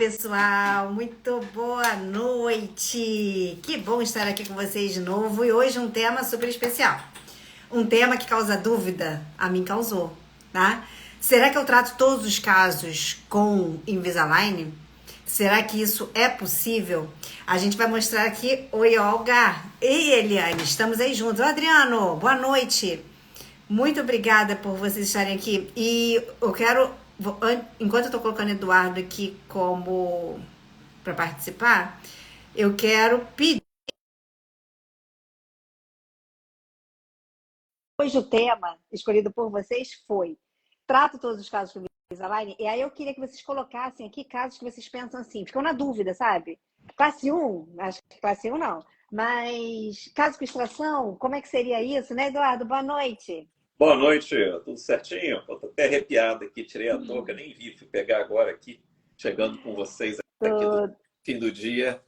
Pessoal, muito boa noite! Que bom estar aqui com vocês de novo e hoje um tema super especial. Um tema que causa dúvida, a mim causou, tá? Será que eu trato todos os casos com Invisalign? Será que isso é possível? A gente vai mostrar aqui. Oi, Olga! Ei, Eliane, estamos aí juntos. Ô, Adriano, boa noite! Muito obrigada por vocês estarem aqui. E eu quero, enquanto eu tô colocando Eduardo aqui como para participar, eu quero pedir. Hoje o tema escolhido por vocês foi trato todos os casos com Invisalign, e aí eu queria que vocês colocassem aqui casos que vocês pensam assim, ficam na dúvida, sabe? Classe um, acho que classe um não, mas caso com extração, como é que seria isso, né, Eduardo? Boa noite. Boa noite, tudo certinho? Tô até arrepiado aqui, tirei a touca, nem vi, fui pegar agora aqui, chegando com vocês aqui do Tô- fim do dia.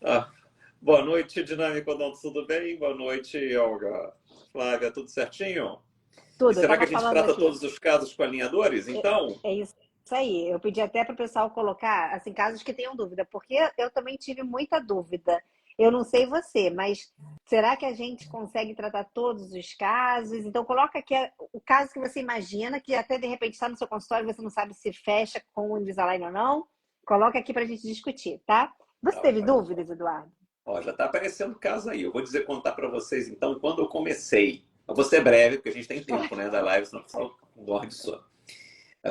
Ah, boa noite, Dinâmico Odonto, tudo bem? Boa noite, Olga. Flávia, tudo certinho? E Tudo, eu será que tava a gente falando trata aqui. todos os casos com alinhadores? Então, É isso aí. Eu pedi até para o pessoal colocar, assim, casos que tenham dúvida, porque eu também tive muita dúvida. Eu não sei você, mas será que a gente consegue tratar todos os casos? Então, coloca aqui o caso que você imagina, que até de repente está no seu consultório, você não sabe se fecha com o Invisalign ou não. Coloca aqui para a gente discutir, tá? Você tá, teve dúvidas, Eduardo? ó, já está aparecendo caso aí. Eu vou contar para vocês, então, quando eu comecei. Eu vou ser breve, porque a gente tem tempo, né, da live, senão o pessoal dorme de sono.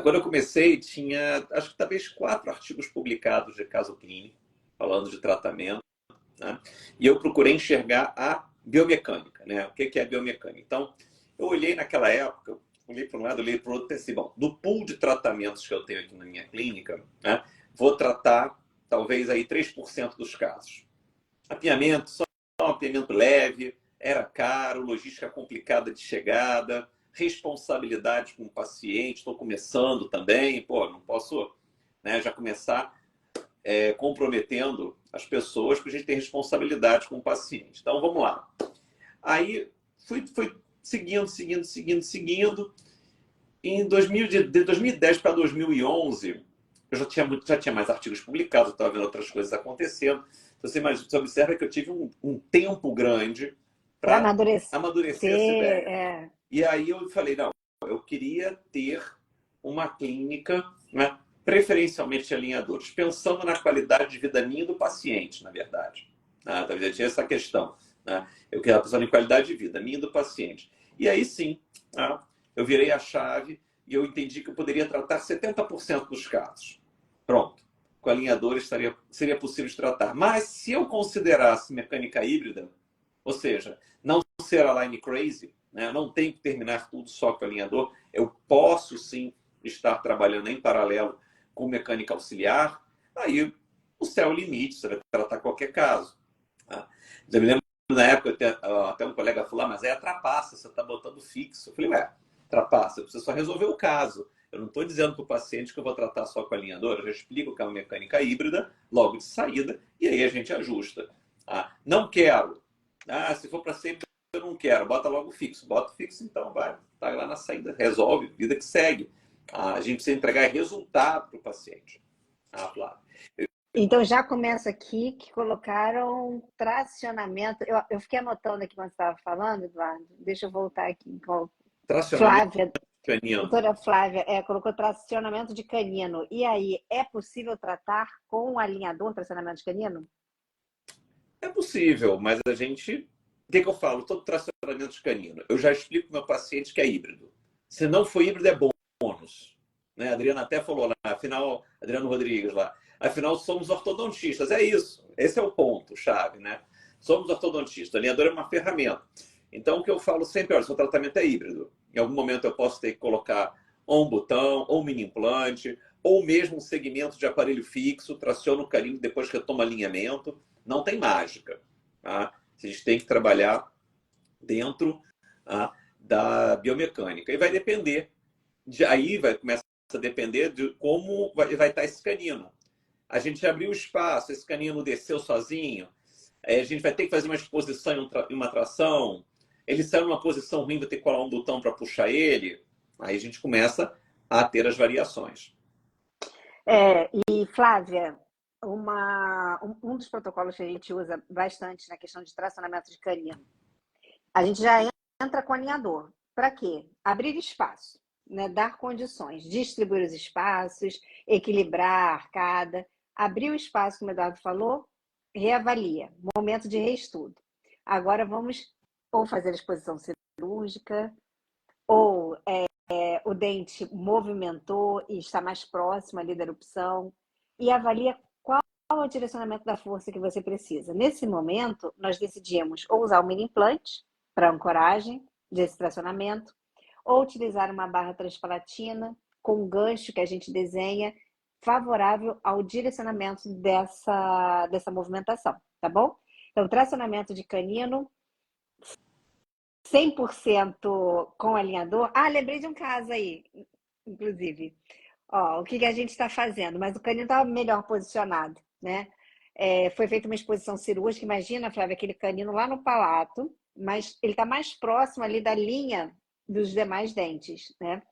Quando eu comecei, tinha, acho que talvez 4 artigos publicados de caso clínico, falando de tratamento, né? E eu procurei enxergar a biomecânica, né? O que é a biomecânica? Então, eu olhei naquela época, olhei para um lado, olhei para o outro, pensei, bom, do pool de tratamentos que eu tenho aqui na minha clínica, né, vou tratar talvez aí 3% dos casos. Apiamento, só um apiamento leve, era caro, logística complicada de chegada, responsabilidade com o paciente, estou começando também, pô, não posso, né, já começar comprometendo as pessoas, porque a gente tem responsabilidade com o paciente. Então, vamos lá. Aí, fui seguindo. Em 2000, de 2010 para 2011, eu já tinha mais artigos publicados, eu estava vendo outras coisas acontecendo. Então, você observa que eu tive um tempo grande Para para amadurecer, amadurecer essa ideia. é, E aí eu falei, não, eu queria ter uma clínica, né, preferencialmente de alinhadores, pensando na qualidade de vida minha e do paciente, na verdade. Talvez tinha essa questão. Né? Eu queria pensar em qualidade de vida minha e do paciente. E aí sim, eu virei a chave e eu entendi que eu poderia tratar 70% dos casos. Pronto. Com alinhadores seria possível de tratar. Mas se eu considerasse mecânica híbrida, ou seja, não ser align crazy, né? Não tenho que terminar tudo só com alinhador, eu posso sim estar trabalhando em paralelo com mecânica auxiliar, aí o céu é o limite, você vai tratar qualquer caso. Tá? Eu me lembro na época, até um colega falou, mas é trapaça, você está botando fixo. Eu falei, ué, trapaça, eu preciso só resolver o caso. Eu não estou dizendo para o paciente que eu vou tratar só com alinhador, eu já explico que é uma mecânica híbrida, logo de saída, e aí a gente ajusta. Não quero. Se for para sempre, eu não quero. Bota logo fixo. Bota fixo, então vai. Tá lá na saída. Resolve, vida que segue. A gente precisa entregar resultado para o paciente. Flávio. então, já começa aqui que colocaram tracionamento. Eu fiquei anotando aqui quando você estava falando, Eduardo. Deixa eu voltar aqui com Tracionamento Flávia. canino. Doutora Flávia, colocou tracionamento de canino. E aí, é possível tratar com um alinhador tracionamento de canino? É possível, mas a gente. O que eu falo? Todo tracionamento de canino. Eu já explico para o meu paciente que é híbrido. Se não for híbrido, é bônus. Né? A Adriana até falou lá, afinal, Adriano Rodrigues lá. Afinal, somos ortodontistas. É isso. Esse é o ponto, chave, né? Somos ortodontistas. O alinhador é uma ferramenta. Então, o que eu falo sempre, olha, seu tratamento é híbrido. Em algum momento eu posso ter que colocar ou um botão, ou um mini implante, ou mesmo um segmento de aparelho fixo, traciona o canino, depois retoma alinhamento. Não tem mágica. Tá? A gente tem que trabalhar dentro da biomecânica. E vai depender. Aí vai começar a depender de como vai estar esse canino. A gente abriu o espaço, esse canino desceu sozinho, a gente vai ter que fazer uma exposição e uma tração, ele saiu numa posição ruim, vai ter que colar um botão para puxar ele. Aí a gente começa a ter as variações. E Flávia, um dos protocolos que a gente usa bastante na questão de tracionamento de canino, a gente já entra com alinhador. Para quê? Abrir espaço, né? Dar condições, distribuir os espaços, equilibrar a arcada, abrir o espaço, como o Eduardo falou, reavalia, momento de reestudo. Agora vamos ou fazer a exposição cirúrgica, ou o dente movimentou e está mais próximo ali da erupção, e avalia qual é o direcionamento da força que você precisa. Nesse momento, nós decidimos ou usar o mini implante para ancoragem desse tracionamento, ou utilizar uma barra transpalatina com um gancho que a gente desenha favorável ao direcionamento dessa movimentação, tá bom? Então, tracionamento de canino 100% com alinhador. Ah, lembrei de um caso aí, inclusive. Ó, o que a gente está fazendo? Mas o canino estava melhor posicionado, né? Foi feita uma exposição cirúrgica. Imagina, Flávia, aquele canino lá no palato, mas ele está mais próximo ali da linha dos demais dentes, né?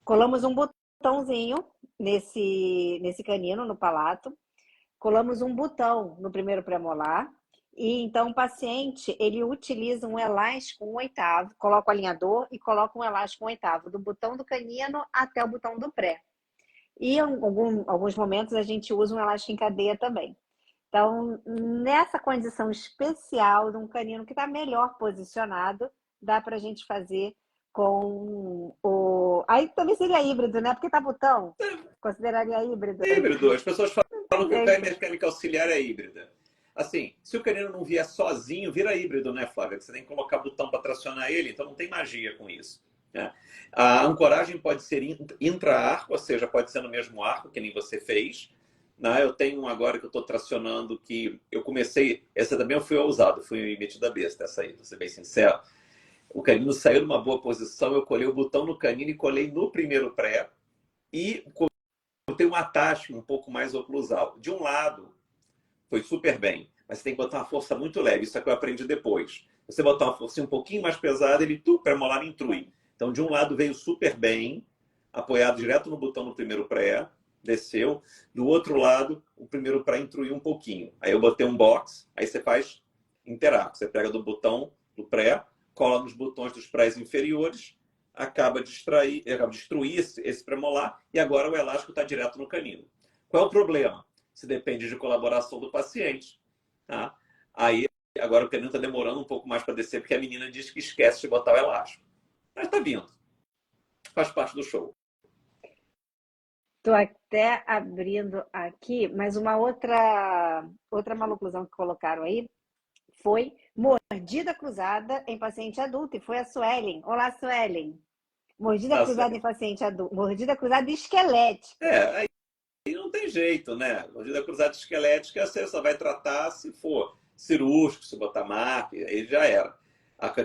Colamos um botãozinho nesse canino, no palato. Colamos um botão no primeiro premolar. E então o paciente, ele utiliza um elástico 1/8, coloca o alinhador e coloca um elástico 1/8, do botão do canino até o botão do pré. E em alguns momentos a gente usa um elástico em cadeia também. Então, nessa condição especial de um canino que está melhor posicionado, dá para a gente fazer com o... Aí também seria híbrido, né? Porque tá botão, consideraria híbrido. É híbrido. As pessoas falam que a mecânica auxiliar é híbrida. Assim, se o canino não vier sozinho, vira híbrido, né, Flávia? Você tem que colocar botão para tracionar ele, então não tem magia com isso, né? A ancoragem pode ser intra-arco, ou seja, pode ser no mesmo arco, que nem você fez. Né? Eu tenho um agora que eu estou tracionando, que eu comecei... Essa também eu fui ousado, fui metido a besta, essa aí, vou ser bem sincero. O canino saiu numa boa posição, eu colei o botão no canino e colei no primeiro pré. E botei um atasque um pouco mais oclusal. De um lado, foi super bem, mas você tem que botar uma força muito leve. Isso é que eu aprendi depois. Você botar uma força um pouquinho mais pesada, ele premolar intrui. Então, de um lado veio super bem, apoiado direto no botão no primeiro pré, desceu. Do outro lado, o primeiro pré intruiu um pouquinho. Aí eu botei um box, aí você faz interarco. Você pega do botão do pré, cola nos botões dos prés inferiores, acaba de destruir esse premolar e agora o elástico está direto no canino. Qual é o problema? Se depende de colaboração do paciente. Tá? Aí, agora o canino está demorando um pouco mais para descer, porque a menina diz que esquece de botar o elástico. Mas está vindo. Faz parte do show. Estou até abrindo aqui, mas uma outra maloclusão que colocaram aí foi mordida cruzada em paciente adulto, e foi a Suelen. Olá, Suelen. Mordida cruzada em paciente adulto. Mordida cruzada esquelética. Aí não tem jeito, né? Mordida cruzada esquelética você só vai tratar se for cirúrgico, se botar marca, aí já era.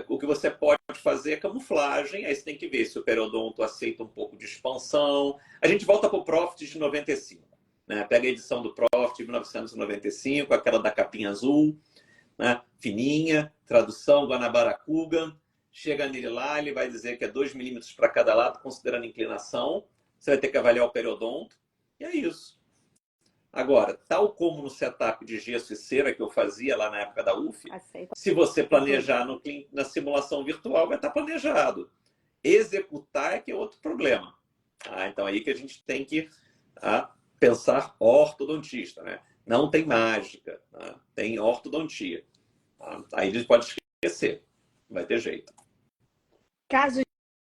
O que você pode fazer é camuflagem, aí você tem que ver se o periodonto aceita um pouco de expansão. A gente volta para o Profit de 95. Né? Pega a edição do Profit de 1995, aquela da capinha azul, né? Fininha, tradução Guanabara-Kugan. Chega nele lá, ele vai dizer que é 2 milímetros para cada lado, considerando inclinação. Você vai ter que avaliar o periodonto. E é isso. Agora, tal como no setup de gesso e cera que eu fazia lá na época da UF, se você planejar na simulação virtual, vai estar planejado. Executar é que é outro problema. Então, aí que a gente tem que pensar ortodontista. Né? Não tem mágica, tem ortodontia. Aí a gente pode esquecer. Não vai ter jeito. Casos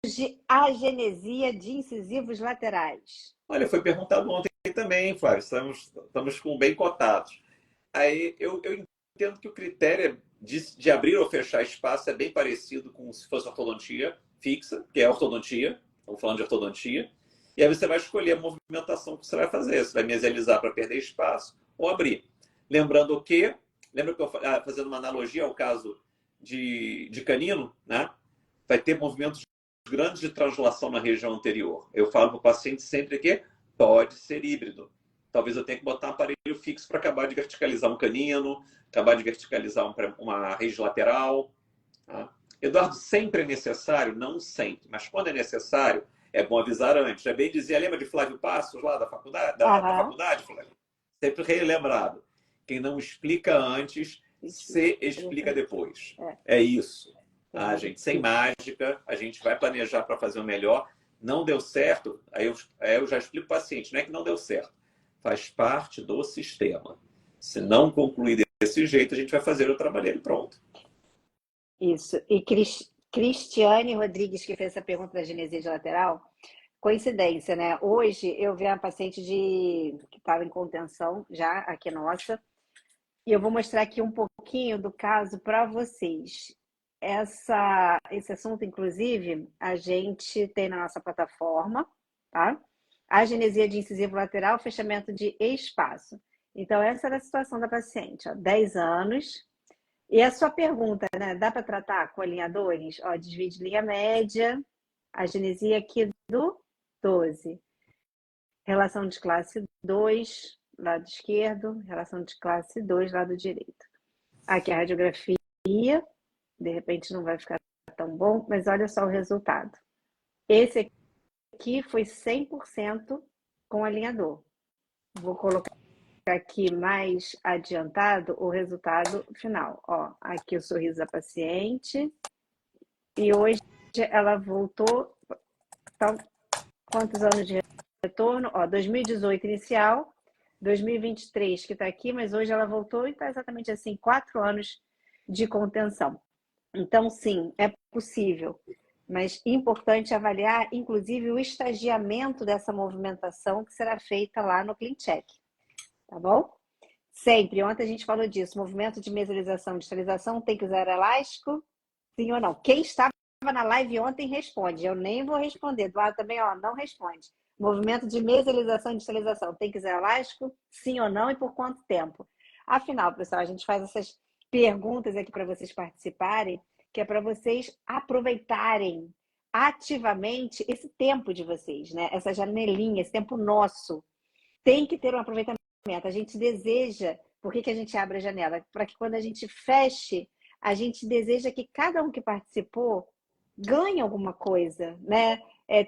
de agenesia de incisivos laterais. Olha, foi perguntado ontem também, Flávio. Estamos bem cotados. Aí eu entendo que o critério de abrir ou fechar espaço é bem parecido com se fosse ortodontia fixa, que é ortodontia. Estamos falando de ortodontia. E aí você vai escolher a movimentação que você vai fazer. Você vai mesializar para perder espaço ou abrir. Lembrando que, lembra que eu fazendo uma analogia ao caso de canino, né? Vai ter movimentos grandes de translação na região anterior. Eu falo para o paciente sempre que pode ser híbrido. Talvez eu tenha que botar um aparelho fixo para acabar de verticalizar um canino, acabar de verticalizar uma rede lateral. Tá? Eduardo, sempre é necessário? Não sempre. Mas quando é necessário, é bom avisar antes. Já bem dizia, lembra de Flávio Passos, lá da faculdade, da Aham. faculdade, Flávio? Sempre relembrado. Quem não explica antes, se explica depois. É isso. Ah, gente, sem mágica, a gente vai planejar para fazer o melhor. Não deu certo, aí eu já explico para o paciente, não é que não deu certo. Faz parte do sistema. Se não concluir desse jeito, a gente vai fazer outra maneira e pronto. Isso. E Cristiane Rodrigues, que fez essa pergunta da genesia de lateral, coincidência, né? Hoje eu vi uma paciente que estava em contenção já, aqui nossa, e eu vou mostrar aqui um pouquinho do caso para vocês. Esse assunto, inclusive, a gente tem na nossa plataforma, tá? Agenesia de incisivo lateral, fechamento de espaço. Então, essa era a situação da paciente, ó, 10 anos. E a sua pergunta, né? Dá para tratar com alinhadores? Ó, desvio de linha média, agenesia aqui do 12. Relação de classe 2, lado esquerdo, relação de classe 2, lado direito. Aqui a radiografia, de repente não vai ficar tão bom, mas olha só o resultado. Esse aqui foi 100% com alinhador. Vou colocar aqui mais adiantado o resultado final. Ó, aqui o sorriso da paciente. E hoje ela voltou. Então, quantos anos de retorno? Ó, 2018 inicial, 2023 que está aqui, mas hoje ela voltou e está exatamente assim, 4 anos de contenção. Então, sim, é possível, mas importante avaliar, inclusive, o estagiamento dessa movimentação que será feita lá no ClinCheck, tá bom? Sempre, ontem a gente falou disso, movimento de mesolização, distalização, tem que usar elástico, sim ou não? Quem estava na live ontem responde, eu nem vou responder, Eduardo também, ó, não responde. Movimento de mesolização e distalização, tem que usar elástico, sim ou não e por quanto tempo? Afinal, pessoal, a gente faz essas perguntas aqui para vocês participarem, que é para vocês aproveitarem ativamente esse tempo de vocês, né? Essa janelinha, esse tempo nosso. Tem que ter um aproveitamento. A gente deseja, por que a gente abre a janela? Para que quando a gente feche, a gente deseja que cada um que participou ganhe alguma coisa, né?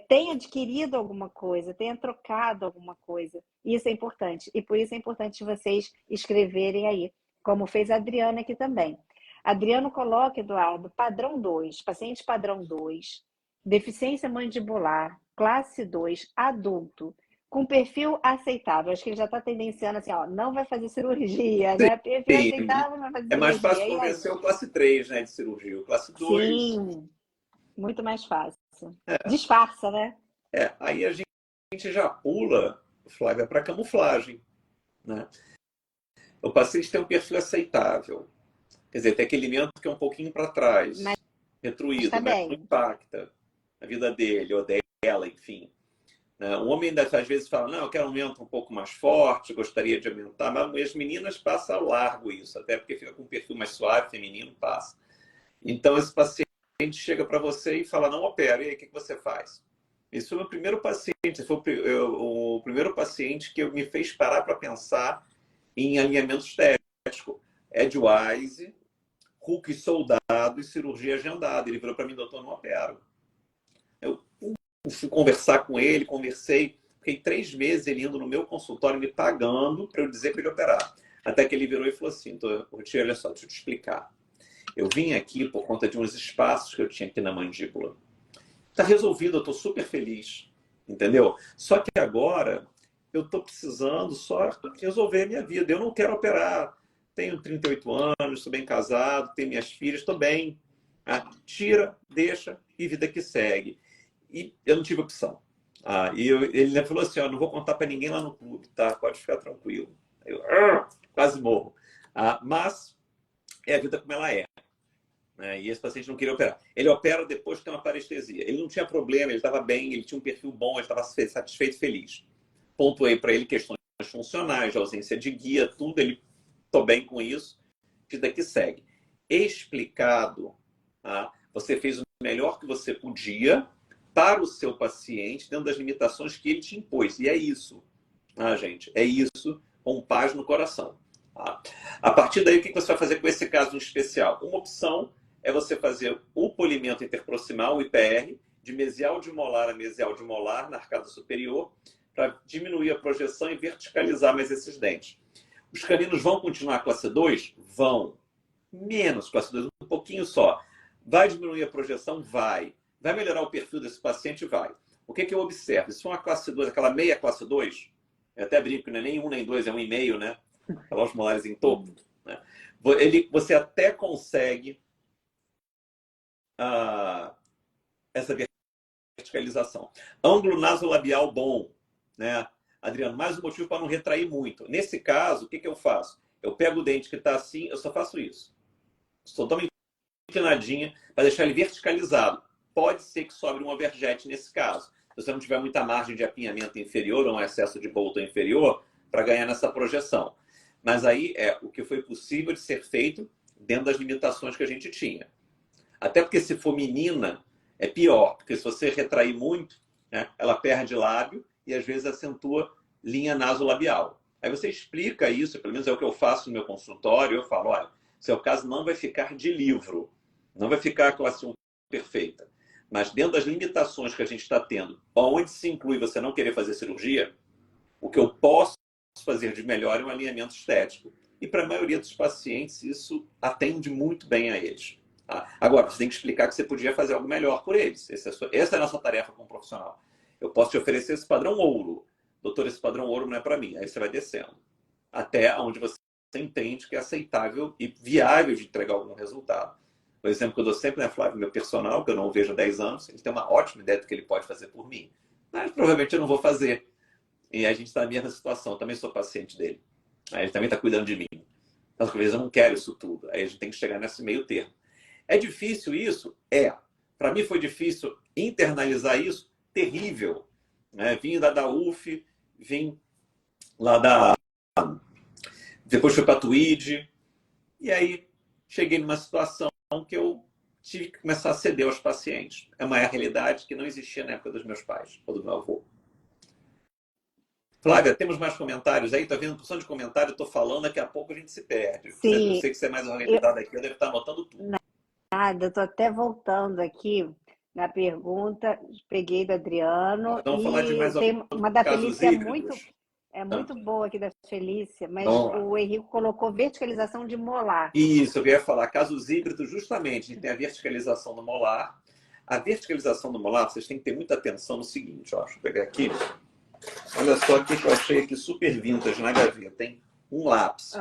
Tenha adquirido alguma coisa, tenha trocado alguma coisa. Isso é importante. E por isso é importante vocês escreverem aí, como fez a Adriana aqui também. Adriano coloca, Eduardo, padrão 2, paciente padrão 2, deficiência mandibular, classe 2, adulto, com perfil aceitável. Acho que ele já está tendenciando assim, ó, não vai fazer cirurgia, né? Perfil Sim, aceitável, não vai fazer é mais cirurgia. fácil convencer o classe 3, né, de cirurgia. O classe 2, Sim, muito mais fácil. Disfarça, né? aí a gente já pula, Flávia, para camuflagem, né? O paciente tem um perfil aceitável. Quer dizer, tem aquele elemento que é um pouquinho para trás, Mas está retruído, mas não bem. impacta a vida dele ou dela, enfim. Né? O homem às vezes fala, não, eu quero um aumento um pouco mais forte, gostaria de aumentar, mas as meninas passam ao largo isso, até porque fica com um perfil mais suave, feminino, passa. Então, esse paciente chega para você e fala, não opera, e aí o que você faz? Esse foi o meu primeiro paciente, foi o primeiro paciente que me fez parar para pensar em alinhamento estético. Edgewise, Hulk soldado e cirurgia agendada. Ele virou para mim, doutor, não opero. Eu fui conversar com ele, conversei, fiquei 3 meses ele indo no meu consultório me pagando para eu dizer para ele operar. Até que ele virou e falou assim, Routier, olha só, deixa eu te explicar. Eu vim aqui por conta de uns espaços que eu tinha aqui na mandíbula. Está resolvido, eu estou super feliz, entendeu? Só que agora eu estou precisando só resolver a minha vida. Eu não quero operar. Tenho 38 anos, estou bem casado, tenho minhas filhas, estou bem. Tira, deixa e vida que segue. E eu não tive opção. Ele falou assim, não vou contar para ninguém lá no clube, tá? Pode ficar tranquilo. Eu quase morro. Mas é a vida como ela é. Né? E esse paciente não queria operar. Ele opera depois que tem uma parestesia. Ele não tinha problema, ele estava bem, ele tinha um perfil bom, ele estava satisfeito, feliz. Pontuei para ele questões funcionais, de ausência de guia, tudo. Ele, estou bem com isso, vida que segue. Explicado, você fez o melhor que você podia para o seu paciente, dentro das limitações que ele te impôs. E é isso, gente. É isso, com paz no coração. A partir daí, o que você vai fazer com esse caso em especial? Uma opção é você fazer o polimento interproximal, o IPR, de mesial de molar a mesial de molar na arcada superior para diminuir a projeção e verticalizar mais esses dentes. Os caninos vão continuar classe 2? Vão. Menos classe 2, um pouquinho só. Vai diminuir a projeção? Vai. Vai melhorar o perfil desse paciente? Vai. O que eu observo? Se for uma classe 2, aquela meia classe 2, eu até brinco, não é nem 1 nem 2, é 1,5, né? Aquelas molares em topo. Né? Você até consegue essa verticalização. Ângulo nasolabial bom, né? Adriano, mais um motivo para não retrair muito. Nesse caso, o que eu faço? Eu pego o dente que está assim, eu só faço isso. Só dou uma inclinadinha para deixar ele verticalizado. Pode ser que sobre um overjet nesse caso. Se você não tiver muita margem de apinhamento inferior ou um excesso de bolto inferior, para ganhar nessa projeção. Mas aí é o que foi possível de ser feito dentro das limitações que a gente tinha. Até porque se for menina, é pior. Porque se você retrair muito, né, ela perde lábio e às vezes acentua linha nasolabial. Aí você explica isso, pelo menos é o que eu faço no meu consultório. Eu falo, olha, seu caso não vai ficar de livro. Não vai ficar a classe 1 perfeita. Mas dentro das limitações que a gente está tendo, onde se inclui você não querer fazer cirurgia, o que eu posso fazer de melhor é um alinhamento estético. E para a maioria dos pacientes, isso atende muito bem a eles. Tá? Agora, você tem que explicar que você podia fazer algo melhor por eles. Essa é a nossa tarefa como profissional. Eu posso te oferecer esse padrão ouro. Doutor, esse padrão ouro não é para mim. Aí você vai descendo. Até onde você entende que é aceitável e viável de entregar algum resultado. O exemplo que eu dou sempre, né, Flávio, meu personal, que eu não o vejo há 10 anos, ele tem uma ótima ideia do que ele pode fazer por mim. Mas provavelmente eu não vou fazer. E a gente está na mesma situação. Eu também sou paciente dele. Aí ele também está cuidando de mim. Então, às vezes eu não quero isso tudo. Aí a gente tem que chegar nesse meio termo. É difícil isso? É. Para mim foi difícil internalizar isso. Terrível. Né? Vim da UF, vim lá da... Depois fui para a Tweed. E aí cheguei numa situação que eu tive que começar a ceder aos pacientes. É uma realidade que não existia na época dos meus pais ou do meu avô. Flávia, temos mais comentários aí? Tá vendo? Porção de comentário, estou falando, daqui a pouco a gente se perde. Sim, eu sei que você é mais organizada aqui, eu devo estar anotando tudo. Nada, eu estou até voltando aqui na pergunta, peguei do Adriano. Vamos falar de mais tem uma da casos Felícia híbridos. muito boa aqui da Felícia, mas o Henrique colocou verticalização de molar. Isso, eu ia falar casos híbridos, justamente, a gente tem a verticalização do molar. A verticalização do molar, vocês têm que ter muita atenção no seguinte, ó, deixa eu pegar aqui. Olha só o que eu achei aqui super vintage na gaveta. Tem um lápis.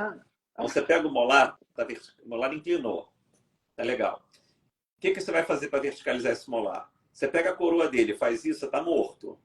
Então você pega o molar, o molar inclinou. Tá legal. O que você vai fazer para verticalizar esse molar? Você pega a coroa dele, faz isso, você está morto.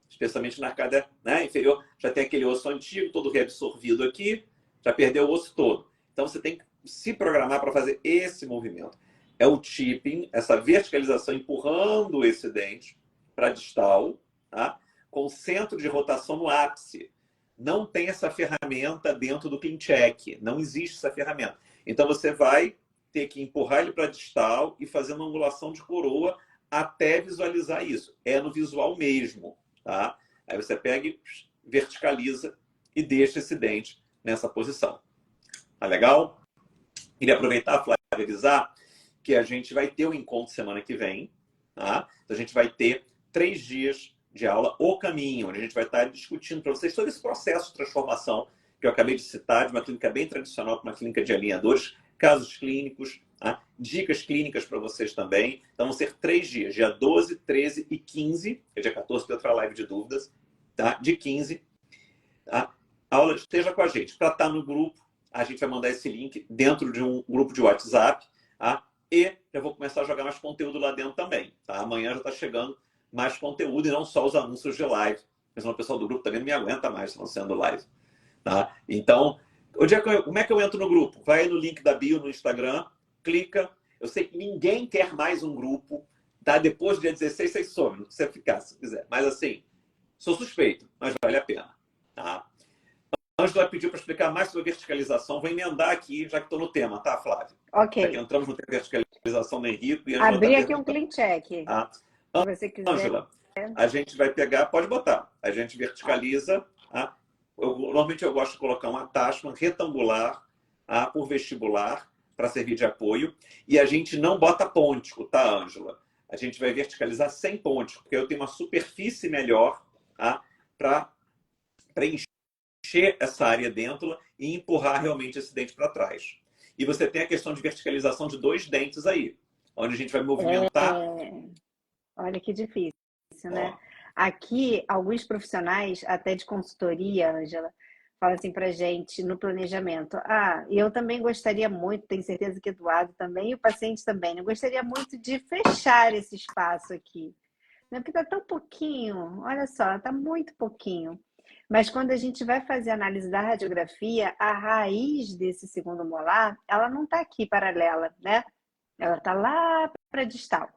Especialmente na arcada, né, inferior. Já tem aquele osso antigo, todo reabsorvido aqui. Já perdeu o osso todo. Então você tem que se programar para fazer esse movimento. É o tipping, essa verticalização empurrando esse dente para distal, tá? Com centro de rotação no ápice. Não tem essa ferramenta dentro do ClinCheck. Não existe essa ferramenta. Então você vai ter que empurrar ele para distal e fazer uma angulação de coroa até visualizar isso. É no visual mesmo. Tá? Aí você pega e verticaliza e deixa esse dente nessa posição. Tá legal? Queria aproveitar, Flávia, e avisar que a gente vai ter um encontro semana que vem. Tá? Então a gente vai ter 3 dias de aula, O Caminho, onde a gente vai estar discutindo para vocês todo esse processo de transformação que eu acabei de citar, de uma clínica bem tradicional para uma clínica de alinhadores, casos clínicos, tá? Dicas clínicas para vocês também. Então vão ser 3 dias, dia 12, 13 e 15, que é dia 14 tem outra live de dúvidas, tá? De 15, tá? A aula esteja com a gente. Para estar no grupo, a gente vai mandar esse link dentro de um grupo de WhatsApp, tá? E já vou começar a jogar mais conteúdo lá dentro também, tá? Amanhã já está chegando mais conteúdo e não só os anúncios de live. Porque senão o pessoal do grupo também não me aguenta mais não sendo live. Tá? Então, como é que eu entro no grupo? Vai no link da bio no Instagram, clica. Eu sei que ninguém quer mais um grupo. Tá? Depois do dia 16, vocês somem. Não precisa ficar, se quiser. Mas assim, sou suspeito, mas vale a pena. Tá? Ângela pediu para explicar mais sobre verticalização. Vou emendar aqui, já que estou no tema, tá, Flávia? Ok. Já que entramos no tema de verticalização do Henrique. Abri aqui um ClinCheck. Tá? Se você quiser. Ângela, a gente vai pegar, pode botar. A gente verticaliza. Tá? Normalmente eu gosto de colocar uma taxa retangular por vestibular para servir de apoio. E a gente não bota pôntico, tá, Ângela? a gente vai verticalizar sem pontes, porque eu tenho uma superfície melhor, tá? Para preencher essa área dentro e empurrar realmente esse dente para trás. E você tem a questão de verticalização de 2 dentes aí, onde a gente vai movimentar. Olha que difícil, né? Ó, Aqui, alguns profissionais, até de consultoria, Ângela, falam assim pra gente no planejamento. E eu também gostaria muito, tenho certeza que Eduardo também, e o paciente também, eu gostaria muito de fechar esse espaço aqui. Né? Porque tá tão pouquinho, olha só, tá muito pouquinho. Mas quando a gente vai fazer a análise da radiografia, a raiz desse segundo molar, ela não está aqui paralela, né? Ela está lá para distal.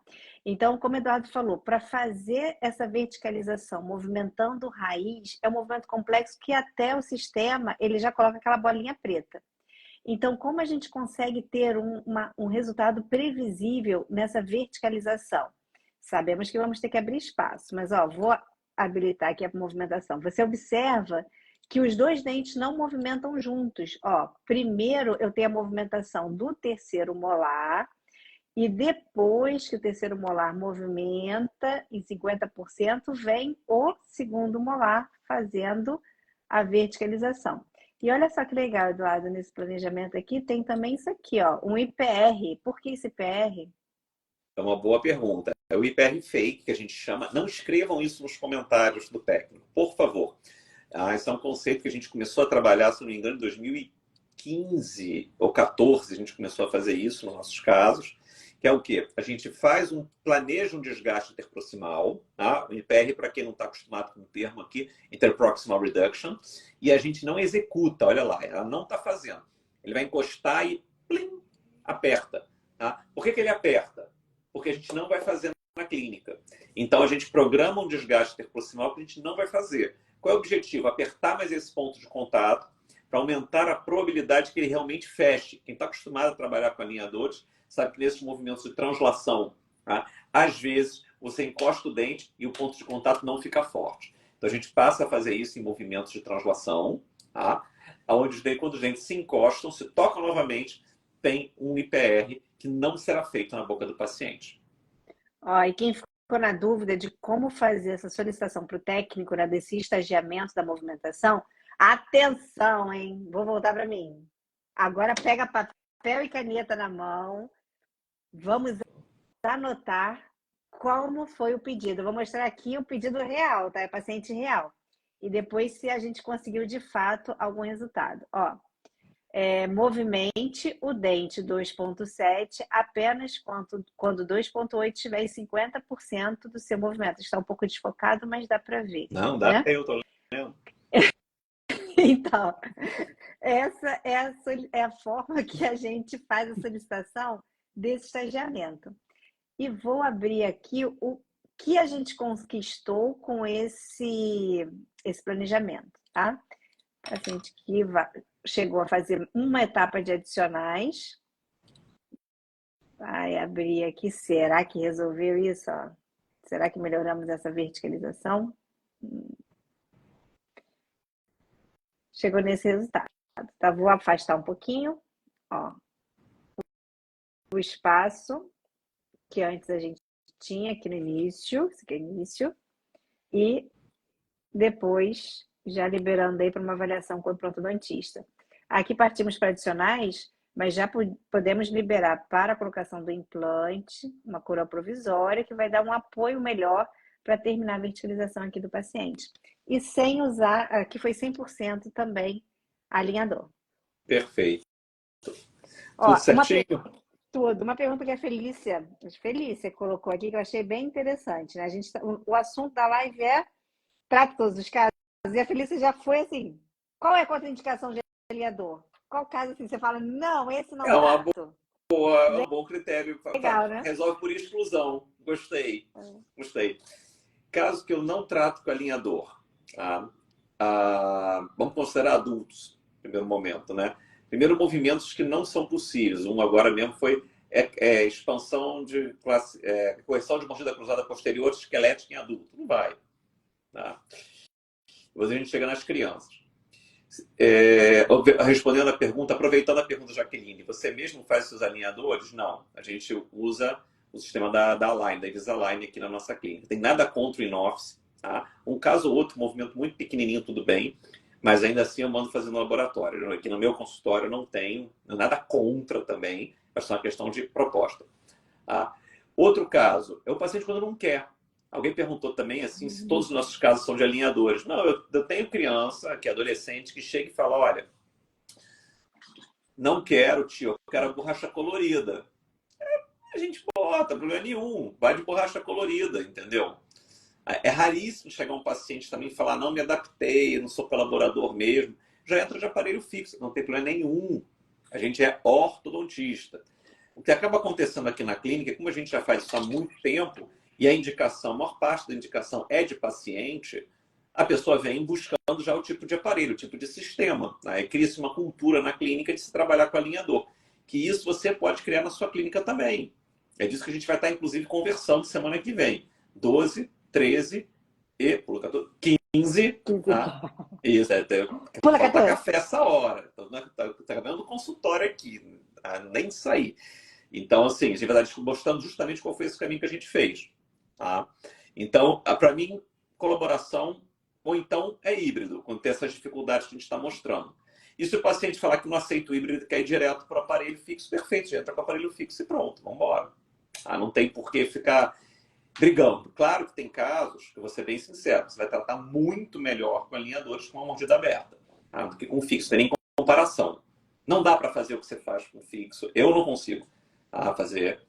Então, como o Eduardo falou, para fazer essa verticalização, movimentando raiz, é um movimento complexo que até o sistema, ele já coloca aquela bolinha preta. Então, como a gente consegue ter um resultado previsível nessa verticalização? Sabemos que vamos ter que abrir espaço, mas vou habilitar aqui a movimentação. Você observa que os 2 dentes não movimentam juntos. Primeiro eu tenho a movimentação do terceiro molar e depois que o terceiro molar movimenta em 50%, vem o segundo molar fazendo a verticalização. E olha só que legal, Eduardo, nesse planejamento aqui tem também isso aqui, um IPR. Por que esse IPR? é uma boa pergunta. É o IPR fake, que a gente chama. Não escrevam isso nos comentários do técnico, por favor. Esse é um conceito que a gente começou a trabalhar, se não me engano, em 2015 ou 2014, a gente começou a fazer isso nos nossos casos, que é o quê? A gente planeja um desgaste interproximal, tá? O IPR, para quem não está acostumado com o termo aqui, Interproximal Reduction, e a gente não executa, olha lá, ela não está fazendo. Ele vai encostar e plim, aperta. Tá? Por que ele aperta? Porque a gente não vai fazer na clínica. Então, a gente programa um desgaste interproximal que a gente não vai fazer. Qual é o objetivo? Apertar mais esse ponto de contato para aumentar a probabilidade que ele realmente feche. Quem está acostumado a trabalhar com alinhadores sabe que nesses movimentos de translação, tá? Às vezes, você encosta o dente e o ponto de contato não fica forte. Então, a gente passa a fazer isso em movimentos de translação, tá? Onde, quando os dentes se encostam, se tocam novamente, tem um IPR que não será feito na boca do paciente. E quem ficou na dúvida de como fazer essa solicitação para o técnico, né, desse estagiamento da movimentação, atenção, hein? Vou voltar para mim. Agora pega papel e caneta na mão, vamos anotar como foi o pedido. Eu vou mostrar aqui o pedido real, tá? É paciente real. E depois se a gente conseguiu de fato algum resultado. Movimente o dente 2,7 apenas quando 2,8 estiver em 50% do seu movimento. Está um pouco desfocado, mas dá para ver. Não, dá, né? eu tô lendo. Então, essa é a forma que a gente faz a solicitação desse estagiamento. E vou abrir aqui o que a gente conquistou com esse planejamento, tá? O paciente que chegou a fazer uma etapa de adicionais. Vai abrir aqui. Será que resolveu isso? Será que melhoramos essa verticalização? Chegou nesse resultado. Tá? Vou afastar um pouquinho. O espaço que antes a gente tinha aqui no início. Esse aqui é o início. E depois já liberando aí para uma avaliação com o ortodontista. Aqui partimos para adicionais, mas já podemos liberar para a colocação do implante, uma coroa provisória, que vai dar um apoio melhor para terminar a verticalização aqui do paciente. E sem usar, aqui foi 100% também alinhador. Perfeito. Tudo certinho? Tudo. Uma pergunta que a Felícia colocou aqui, que eu achei bem interessante. Né? O assunto da live é trata todos os casos. E a Felícia já foi assim, qual é a contraindicação de alinhador? Qual caso assim, você fala, não, esse não trato? É um bom critério. Legal, né? Resolve por exclusão. Gostei. Caso que eu não trato com alinhador, tá? Vamos considerar adultos, no primeiro momento, né? Primeiro, movimentos que não são possíveis. Um agora mesmo foi expansão de correção de mordida cruzada posterior esquelética em adulto. Não vai. Tá? Depois a gente chega nas crianças. Respondendo a pergunta, aproveitando a pergunta, Jaqueline, você mesmo faz seus alinhadores? Não. A gente usa o sistema da Align, da Invisalign aqui na nossa clínica. Tem nada contra o in-office, tá? Um caso ou outro, movimento muito pequenininho, tudo bem, mas ainda assim eu mando fazer no laboratório. Aqui no meu consultório eu não tenho nada contra também, é só uma questão de proposta. Tá? Outro caso, é o paciente quando não quer. Alguém perguntou também assim se todos os nossos casos são de alinhadores. Não, eu tenho criança, que é adolescente, que chega e fala, olha, não quero, tio, eu quero a borracha colorida. A gente bota, problema nenhum, vai de borracha colorida, entendeu? É raríssimo chegar um paciente também e falar, não me adaptei, eu não sou colaborador mesmo. Já entra de aparelho fixo, não tem problema nenhum. A gente é ortodontista. O que acaba acontecendo aqui na clínica, como a gente já faz isso há muito tempo, e a indicação, a maior parte da indicação é de paciente, a pessoa vem buscando já o tipo de aparelho, o tipo de sistema. Né? Cria-se uma cultura na clínica de se trabalhar com alinhador. Que isso você pode criar na sua clínica também. É disso que a gente vai estar, inclusive, conversando semana que vem. 12, 13 e 15. Tá? Isso, Pula falta 14. café essa hora. Tá vendo consultório aqui. Tá? Nem sair. Então, assim, a gente vai estar mostrando justamente qual foi esse caminho que a gente fez. Tá? Então, para mim, colaboração ou então é híbrido, quando tem essas dificuldades que a gente está mostrando. E se o paciente falar que não aceita o híbrido e quer ir direto para o aparelho fixo, perfeito, já entra com o aparelho fixo e pronto, vamos embora. Ah, não tem por que ficar brigando. Claro que tem casos, que eu vou ser bem sincero, você vai tratar muito melhor com alinhadores com a mordida aberta, tá? Do que com fixo, não tem nem comparação. Não dá para fazer o que você faz com fixo, eu não consigo fazer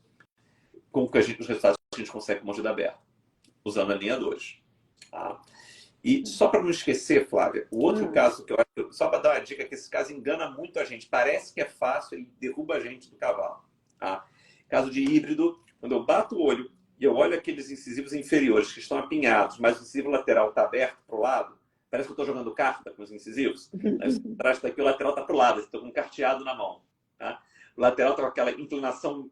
com que os resultados que a gente consegue com mordida aberta, usando alinhadores. Tá? E só para não esquecer, Flávia, o outro caso que eu acho, só para dar uma dica, que esse caso engana muito a gente. Parece que é fácil, ele derruba a gente do cavalo. Tá? Caso de híbrido, quando eu bato o olho e eu olho aqueles incisivos inferiores que estão apinhados, mas o incisivo lateral está aberto para o lado, parece que eu estou jogando carta com os incisivos. Atrás daqui o lateral está para o lado, estou com um carteado na mão. Tá? O lateral está com aquela inclinação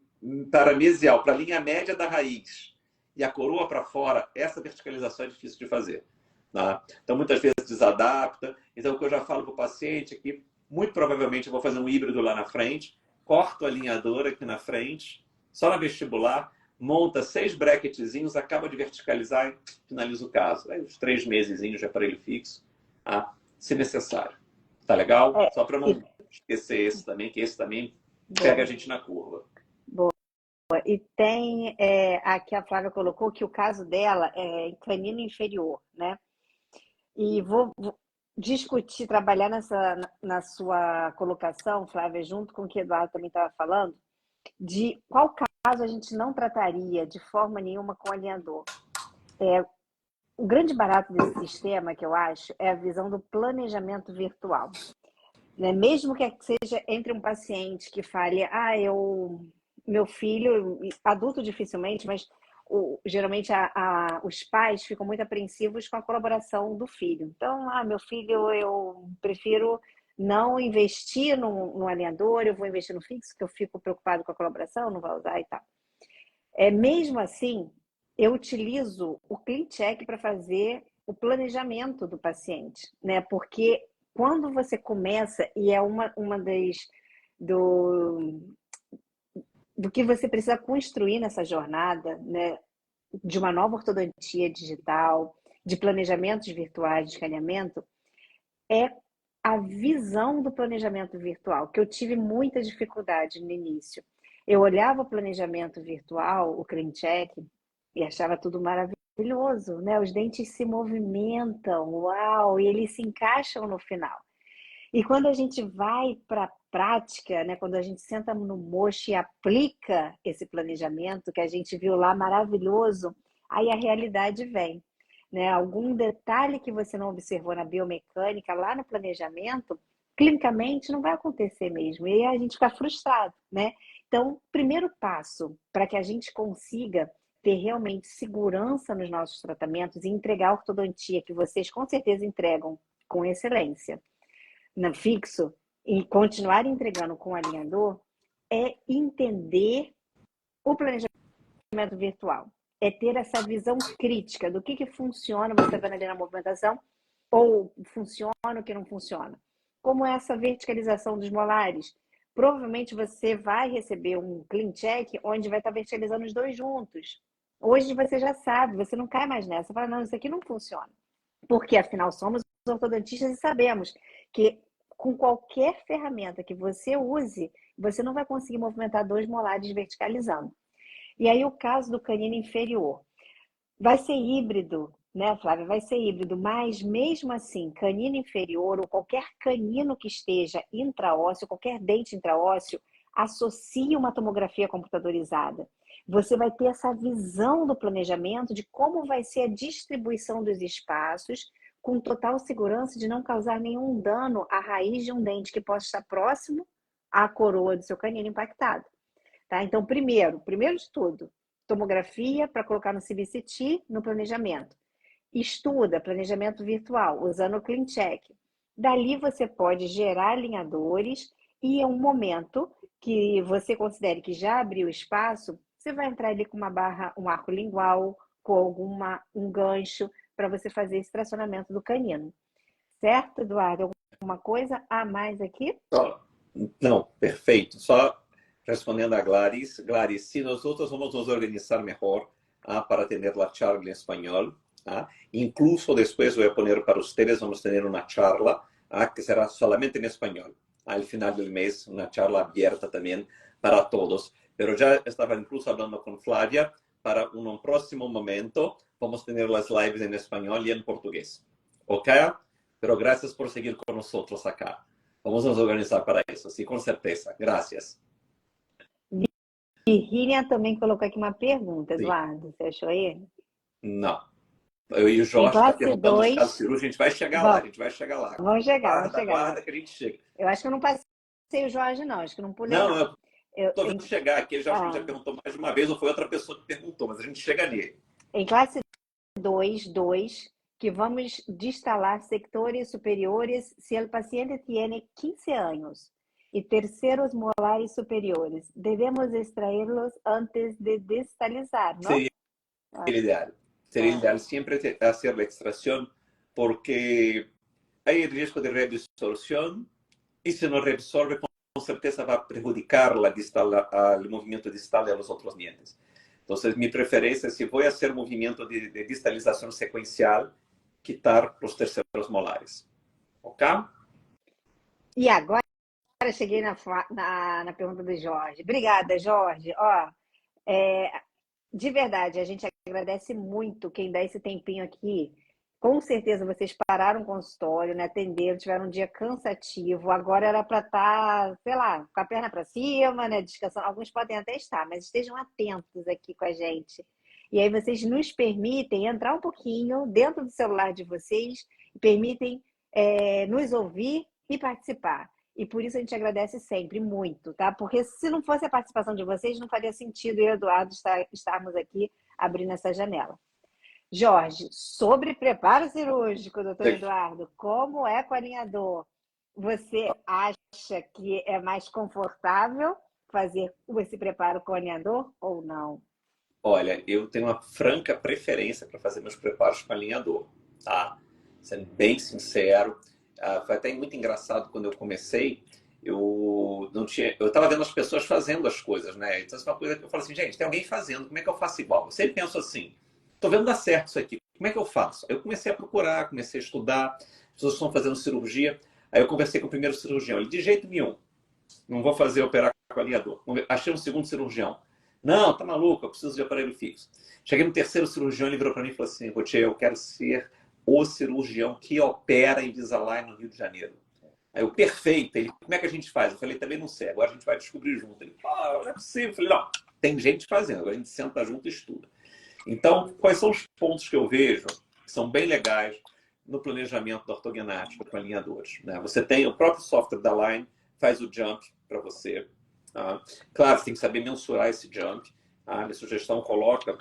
paramesial para a linha média da raiz. E a coroa para fora, essa verticalização é difícil de fazer. Tá? Então, muitas vezes desadapta. Então, o que eu já falo para o paciente é que, muito provavelmente, eu vou fazer um híbrido lá na frente, corto o alinhador aqui na frente, só na vestibular, monta 6 bracketzinhos, acaba de verticalizar e finaliza o caso. Aí, uns 3 mesezinhos de aparelho fixo, tá? Se necessário. Tá legal? Só para não esquecer esse também, que esse também pega a gente na curva. E tem, aqui a Flávia colocou que o caso dela é em canino inferior, né? E vou discutir, trabalhar na sua colocação, Flávia, junto com o que o Eduardo também estava falando, de qual caso a gente não trataria de forma nenhuma com alinhador. O grande barato desse sistema, que eu acho, é a visão do planejamento virtual. Né? Mesmo que seja entre um paciente que fale, meu filho, adulto dificilmente, mas geralmente os pais ficam muito apreensivos com a colaboração do filho. Então, meu filho, eu prefiro não investir no alinhador, eu vou investir no fixo, que eu fico preocupado com a colaboração, não vai usar e tal. Mesmo assim, eu utilizo o ClinCheck para fazer o planejamento do paciente, né? Porque quando você começa, e é uma do que você precisa construir nessa jornada, né, de uma nova ortodontia digital, de planejamentos virtuais de escaneamento, é a visão do planejamento virtual, que eu tive muita dificuldade no início. Eu olhava o planejamento virtual, o ClinCheck, e achava tudo maravilhoso, né? Os dentes se movimentam, uau, e eles se encaixam no final. E quando a gente vai para a prática, né, quando a gente senta no mocho e aplica esse planejamento que a gente viu lá maravilhoso, aí a realidade vem. Né? Algum detalhe que você não observou na biomecânica, lá no planejamento, clinicamente não vai acontecer mesmo. E a gente fica frustrado. Né? Então, primeiro passo para que a gente consiga ter realmente segurança nos nossos tratamentos e entregar a ortodontia que vocês com certeza entregam com excelência no fixo e continuar entregando com o alinhador, é entender o planejamento virtual. É ter essa visão crítica do que funciona, você vendo ali na movimentação, ou funciona o que não funciona. Como essa verticalização dos molares. provavelmente você vai receber um clean check onde vai estar verticalizando os dois juntos. Hoje você já sabe, você não cai mais nessa. Você fala, não, isso aqui não funciona. Porque, afinal, somos ortodontistas e sabemos que com qualquer ferramenta que você use, você não vai conseguir movimentar dois molares verticalizando. E aí o caso do canino inferior. Vai ser híbrido, né, Flávia? Vai ser híbrido, mas mesmo assim, canino inferior ou qualquer canino que esteja intraósseo, qualquer dente intraósseo, associe uma tomografia computadorizada. Você vai ter essa visão do planejamento de como vai ser a distribuição dos espaços, com total segurança de não causar nenhum dano à raiz de um dente que possa estar próximo à coroa do seu canino impactado. Tá? Então, primeiro de tudo, tomografia para colocar no CBCT no planejamento. Estuda planejamento virtual usando o CleanCheck. Dali você pode gerar alinhadores e em um momento que você considere que já abriu espaço, você vai entrar ali com uma barra, um arco lingual, com um gancho para você fazer esse tracionamento do canino. Certo, Eduardo? Alguma coisa a mais aqui? Não, perfeito. Só respondendo a Gladys. Gladys, si nosotros vamos nos organizar mejor para tener la charla en español. Incluso después voy a poner para ustedes, vamos a tener una charla que será solamente en español. Al final del mes, una charla abierta también para todos. Pero ya estaba incluso hablando con Flavia para un próximo momento. Vamos a tener las lives en español y en portugués. ¿Ok? Pero gracias por seguir con nosotros acá. Vamos nos organizar para isso, sim, com certeza. Graças. Virginia também colocou aqui uma pergunta, Sim. Eduardo. Você achou aí? Não. Eu e o Jorge estão perguntando nos casos cirúrgicos. A gente vai chegar lá, a gente vai chegar lá. Vamos chegar, Guarda que a gente chega. Eu acho que eu não passei o Jorge, não. Acho que não pulei, não. Eu estou vendo chegar aqui. Ele já perguntou mais de uma vez, ou foi outra pessoa que perguntou, mas a gente chega nele. Em classe 2, que vamos distalar sectores superiores se o paciente tem 15 anos e terceiros molares superiores. Devemos extraí-los antes de distalizar, ¿no? Seria ideal. Seria ideal sempre fazer a extração, porque há risco de reabsorção e se não reabsorve, com certeza vai prejudicar o movimento distal de los outros dientes. Então, minha preferência, se vou fazer movimento de distalização sequencial, quitar os terceiros molares. Ok? E agora cheguei na pergunta do Jorge. Obrigada, Jorge. De verdade, a gente agradece muito quem dá esse tempinho aqui. Com certeza vocês pararam o consultório, né? Atenderam, tiveram um dia cansativo. Agora era para estar, sei lá, com a perna para cima, né? Descansando. Alguns podem até estar, mas estejam atentos aqui com a gente. E aí vocês nos permitem entrar um pouquinho dentro do celular de vocês, permitem nos ouvir e participar. E por isso a gente agradece sempre muito, tá? Porque se não fosse a participação de vocês, não faria sentido eu e o Eduardo estarmos aqui abrindo essa janela. Jorge, sobre preparo cirúrgico, doutor Eduardo, como é com o alinhador? Você acha que é mais confortável fazer esse preparo com o alinhador ou não? Olha, eu tenho uma franca preferência para fazer meus preparos com alinhador, tá? Sendo bem sincero, foi até muito engraçado quando eu comecei. Eu estava vendo as pessoas fazendo as coisas, né? Então, é uma coisa que eu falo assim, gente, tem alguém fazendo, como é que eu faço igual? Eu sempre penso assim, estou vendo dar certo isso aqui, como é que eu faço? Eu comecei a procurar, comecei a estudar, as pessoas estão fazendo cirurgia. Aí eu conversei com o primeiro cirurgião, ele, de jeito nenhum, não vou fazer operar com alinhador. Achei um segundo cirurgião. Não, tá maluco, eu preciso de aparelho fixo. Cheguei no terceiro cirurgião, ele virou para mim e falou assim, Rotier, eu quero ser o cirurgião que opera Invisalign no Rio de Janeiro. Aí eu, perfeito. Ele, como é que a gente faz? Eu falei, também não sei, agora a gente vai descobrir junto. Ele, não é possível. Eu falei, não, tem gente fazendo, agora a gente senta junto e estuda. Então, quais são os pontos que eu vejo que são bem legais no planejamento da ortognática com alinhadores, né? Você tem o próprio software da Line, faz o jump para você. Claro, você tem que saber mensurar esse jump. Minha sugestão, coloca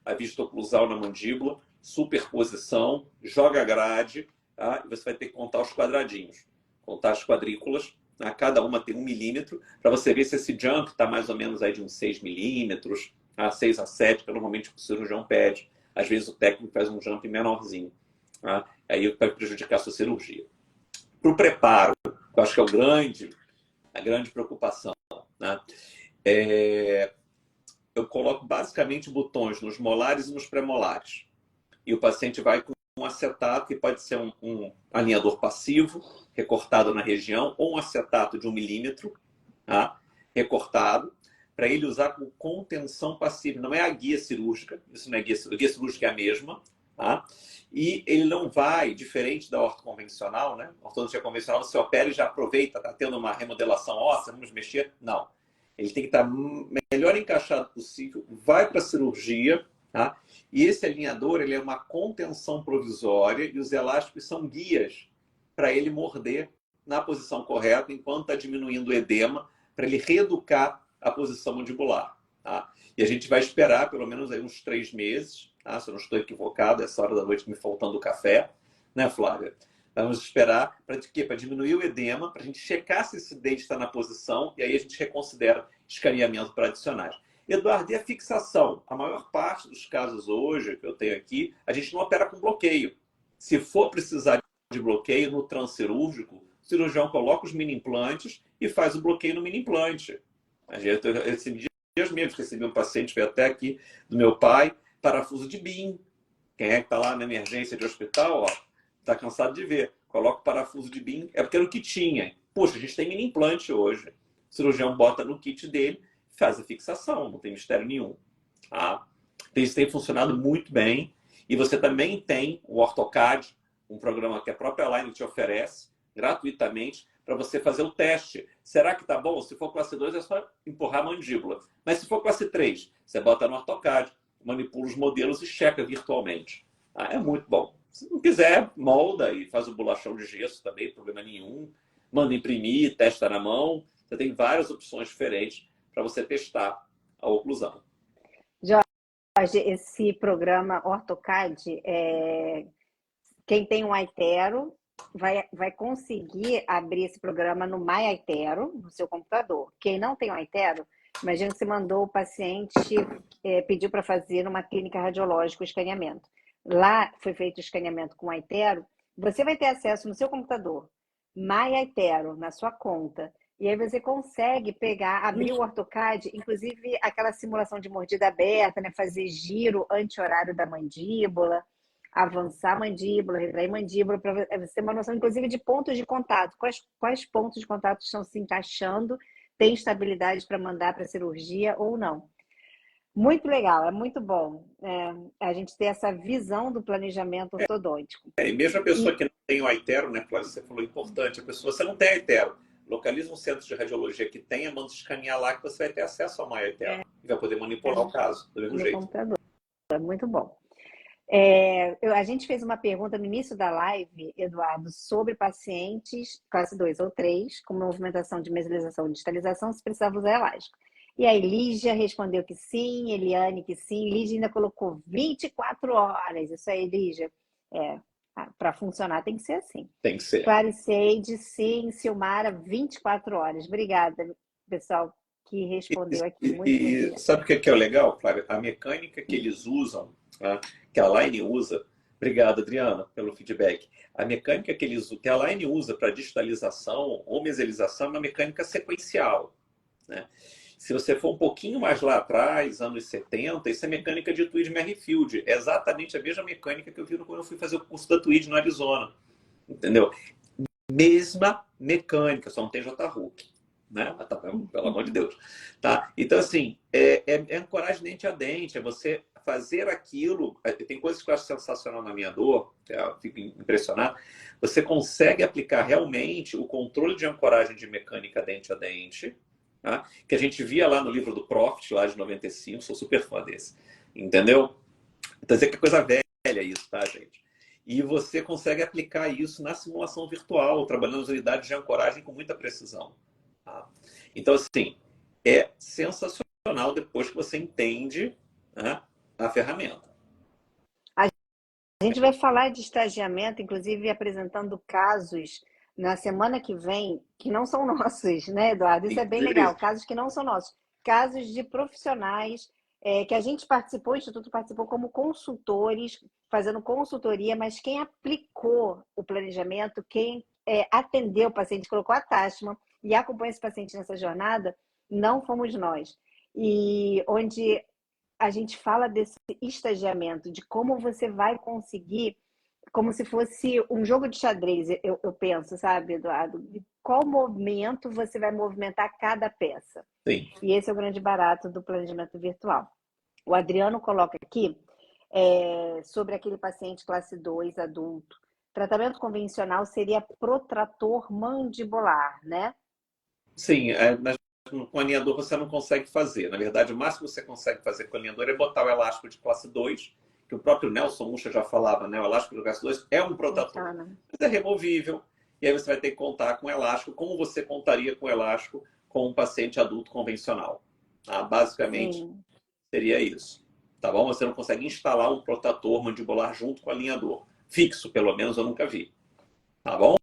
a vista oclusal na mandíbula, superposição, joga a grade, e você vai ter que contar os quadradinhos, contar as quadrículas, cada uma tem 1 milímetro, para você ver se esse jump está mais ou menos aí de uns 6 milímetros, 6 a 7, que normalmente o cirurgião pede. Às vezes o técnico faz um jump menorzinho. Aí vai prejudicar a sua cirurgia. Para o preparo, eu acho que é o grande A grande preocupação, né? Eu coloco basicamente botões nos molares e nos premolares. E o paciente vai com um acetato, que pode ser um alinhador passivo, recortado na região, ou um acetato de 1 milímetro, tá? Recortado, para ele usar com contenção passiva. Não é a guia cirúrgica, isso não é guia cirúrgica, a guia cirúrgica é a mesma. Tá? E ele não vai, diferente da ortoconvencional, né? A ortodontia convencional, você opera e já aproveita, está tendo uma remodelação óssea, vamos mexer. Não. Ele tem que estar melhor encaixado possível, vai para a cirurgia, tá? E esse alinhador, ele é uma contenção provisória e os elásticos são guias para ele morder na posição correta enquanto está diminuindo o edema, para ele reeducar a posição mandibular, tá? E a gente vai esperar pelo menos aí uns 3 meses, tá? Se eu não estou equivocado, essa hora da noite me faltando o café, né, Flávia? Vamos esperar para quê? Para diminuir o edema, para a gente checar se esse dente está na posição e aí a gente reconsidera escaneamento para adicionais. Eduardo, e a fixação? A maior parte dos casos hoje que eu tenho aqui, a gente não opera com bloqueio. Se for precisar de bloqueio no transcirúrgico, o cirurgião coloca os mini implantes e faz o bloqueio no mini implante. Esses dias mesmo recebi um paciente, veio até aqui do meu pai, parafuso de BIM. Quem é que está lá na emergência de hospital, ó, está cansado de ver. Coloca o parafuso de BIM, é porque era o que tinha. Poxa, a gente tem mini implante hoje. O cirurgião bota no kit dele, faz a fixação, não tem mistério nenhum. Tá? Isso tem funcionado muito bem. E você também tem o OrtoCAD, um programa que a própria Align te oferece, gratuitamente, para você fazer o teste. Será que tá bom? Se for classe 2, é só empurrar a mandíbula. Mas se for classe 3, você bota no AutoCAD, manipula os modelos e checa virtualmente. É muito bom. Se não quiser, molda e faz o bolachão de gesso também, problema nenhum. Manda imprimir, testa na mão. Você tem várias opções diferentes para você testar a oclusão. Jorge, esse programa OrtoCAD, quem tem um iTero vai conseguir abrir esse programa no MyItero, no seu computador. Quem não tem um iTero, imagina que você mandou o paciente, pediu para fazer numa clínica radiológica o escaneamento. Lá foi feito o escaneamento com o iTero, você vai ter acesso no seu computador, MyItero, na sua conta. E aí você consegue pegar, abrir o OrtoCAD, inclusive aquela simulação de mordida aberta, né? Fazer giro anti-horário da mandíbula, avançar a mandíbula, retrair mandíbula, para você ter uma noção, inclusive, de pontos de contato. Quais pontos de contato estão se encaixando, tem estabilidade para mandar para a cirurgia ou não. Muito legal, é muito bom a gente ter essa visão do planejamento ortodôntico. E mesmo a pessoa que não tem o iTero, né, Flávia, você falou importante, a pessoa, você não tem iTero, localiza um centro de radiologia que tenha, manda escanear lá que você vai ter acesso ao MyItero e vai poder manipular o caso do mesmo jeito. Computador. É muito bom. A gente fez uma pergunta no início da live, Eduardo, sobre pacientes classe 2 ou 3 com movimentação de meselização e distalização, se precisava usar elástico. E aí, Lígia respondeu que sim, Eliane que sim, Lígia ainda colocou 24 horas. Isso aí, Lígia, para funcionar tem que ser assim. Tem que ser. Clariceide, sim, Silmara, 24 horas. Obrigada, pessoal, que respondeu aqui. Muito sabe o que é o legal, Flávia? A mecânica que eles usam, que a Align usa, obrigado, Adriana, pelo feedback. A mecânica que a Align usa para distalização ou meselização é uma mecânica sequencial, né? Se você for um pouquinho mais lá atrás, anos 70, isso é mecânica de Tweed Merrifield. É exatamente a mesma mecânica que eu vi quando eu fui fazer o curso da Tweed no Arizona. Entendeu? Mesma mecânica, só não tem J-Hook. Né? Pelo amor de Deus. Tá? Então, assim, é ancoragem dente a dente, é você fazer aquilo. Tem coisas que eu acho sensacional na minha dor, eu fico impressionado. Você consegue aplicar realmente o controle de ancoragem de mecânica dente a dente, tá? Que a gente via lá no livro do Profit, lá de 95, sou super fã desse. Entendeu? Então, que é coisa velha isso, tá, gente? E você consegue aplicar isso na simulação virtual, trabalhando as unidades de ancoragem com muita precisão. Tá? Então, assim, é sensacional depois que você entende, né, a ferramenta. A gente vai falar de estagiamento, inclusive apresentando casos na semana que vem, que não são nossos, né, Eduardo? Isso é bem legal, casos que não são nossos. Casos de profissionais que a gente participou, o Instituto participou como consultores, fazendo consultoria, mas quem aplicou o planejamento, quem atendeu o paciente, colocou a Tashma, e acompanha esse paciente nessa jornada, não fomos nós. E onde a gente fala desse estagiamento, de como você vai conseguir, como se fosse um jogo de xadrez, eu penso, sabe, Eduardo? De qual movimento você vai movimentar cada peça. Sim. E esse é o grande barato do planejamento virtual. O Adriano coloca aqui sobre aquele paciente classe 2 adulto. Tratamento convencional seria protrator mandibular, né? Sim, mas com alinhador você não consegue fazer. Na verdade, o máximo que você consegue fazer com alinhador é botar o elástico de classe 2, que o próprio Nelson Mucha já falava, né? O elástico de classe 2 é um protrator. Mas é removível, e aí você vai ter que contar com o elástico, como você contaria com o elástico com um paciente adulto convencional. Basicamente, sim, seria isso. Tá bom? Você não consegue instalar um protrator mandibular junto com o alinhador. Fixo, pelo menos, eu nunca vi. Tá bom?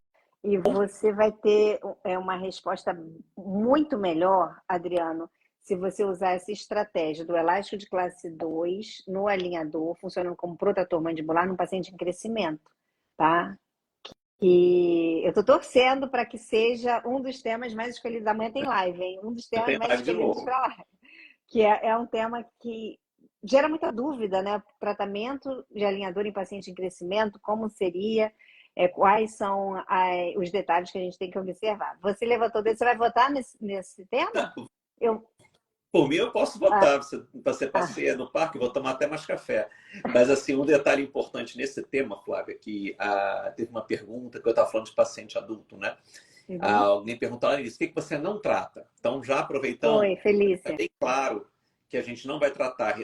E você vai ter uma resposta muito melhor, Adriano, se você usar essa estratégia do elástico de classe 2 no alinhador, funcionando como protrator mandibular num paciente em crescimento, tá? E eu tô torcendo para que seja um dos temas mais escolhidos. Amanhã tem live, hein? Um dos temas mais escolhidos para live. Que é um tema que gera muita dúvida, né? Tratamento de alinhador em paciente em crescimento, como seria... quais são os detalhes que a gente tem que observar. Você levantou desse, você vai votar nesse tema? Por mim, eu posso votar. Você passeia no parque, vou tomar até mais café. Mas, assim, um detalhe importante nesse tema, Flávia, que teve uma pergunta que eu estava falando de paciente adulto, né? Uhum. Alguém perguntou lá nisso, o que você não trata? Então, já aproveitando, oi, Felícia. É bem claro que a gente não vai tratar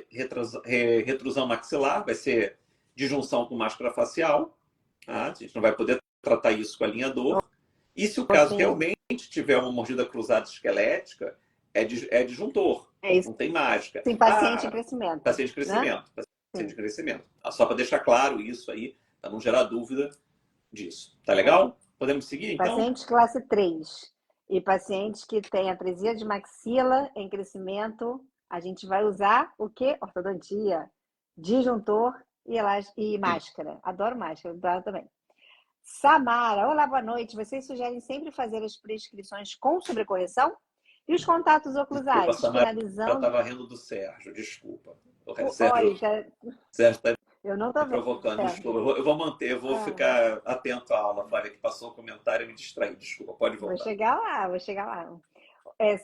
retrusão maxilar, vai ser disjunção com máscara facial. A gente não vai poder tratar isso com alinhador. E se o caso realmente tiver uma mordida cruzada esquelética, é disjuntor. É isso. Não tem mágica. Sim, paciente em crescimento. Paciente em crescimento. Né? Paciente em crescimento. Só para deixar claro isso aí, para não gerar dúvida disso. Tá legal? Podemos seguir, então? Paciente classe 3 e pacientes que têm atresia de maxila em crescimento, a gente vai usar o quê? Ortodontia, disjuntor e máscara. Adoro máscara, adoro também. Samara, olá, boa noite. Vocês sugerem sempre fazer as prescrições com sobrecorreção? E os contatos oclusais? Desculpa, Samara, finalizando... Eu estava rindo do Sérgio, desculpa. Sérgio está eu não tô provocando, desculpa. Eu vou manter, eu vou ficar atento à aula, Flávia, que passou o comentário e me distraí. Desculpa, pode voltar. Vou chegar lá.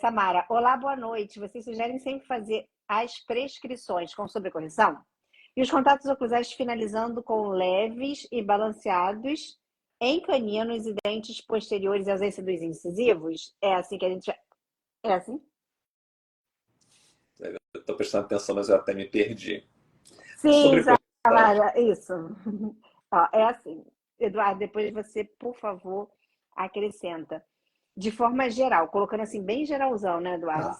Samara, olá, boa noite. Vocês sugerem sempre fazer as prescrições com sobrecorreção? E os contatos oclusais finalizando com leves e balanceados em caninos e dentes posteriores e ausência dos incisivos? É assim que a gente... É assim? Eu estou prestando atenção, mas eu até me perdi. Sim, Samara, isso. É assim. Eduardo, depois você, por favor, acrescenta. De forma geral, colocando assim bem geralzão, né, Eduardo?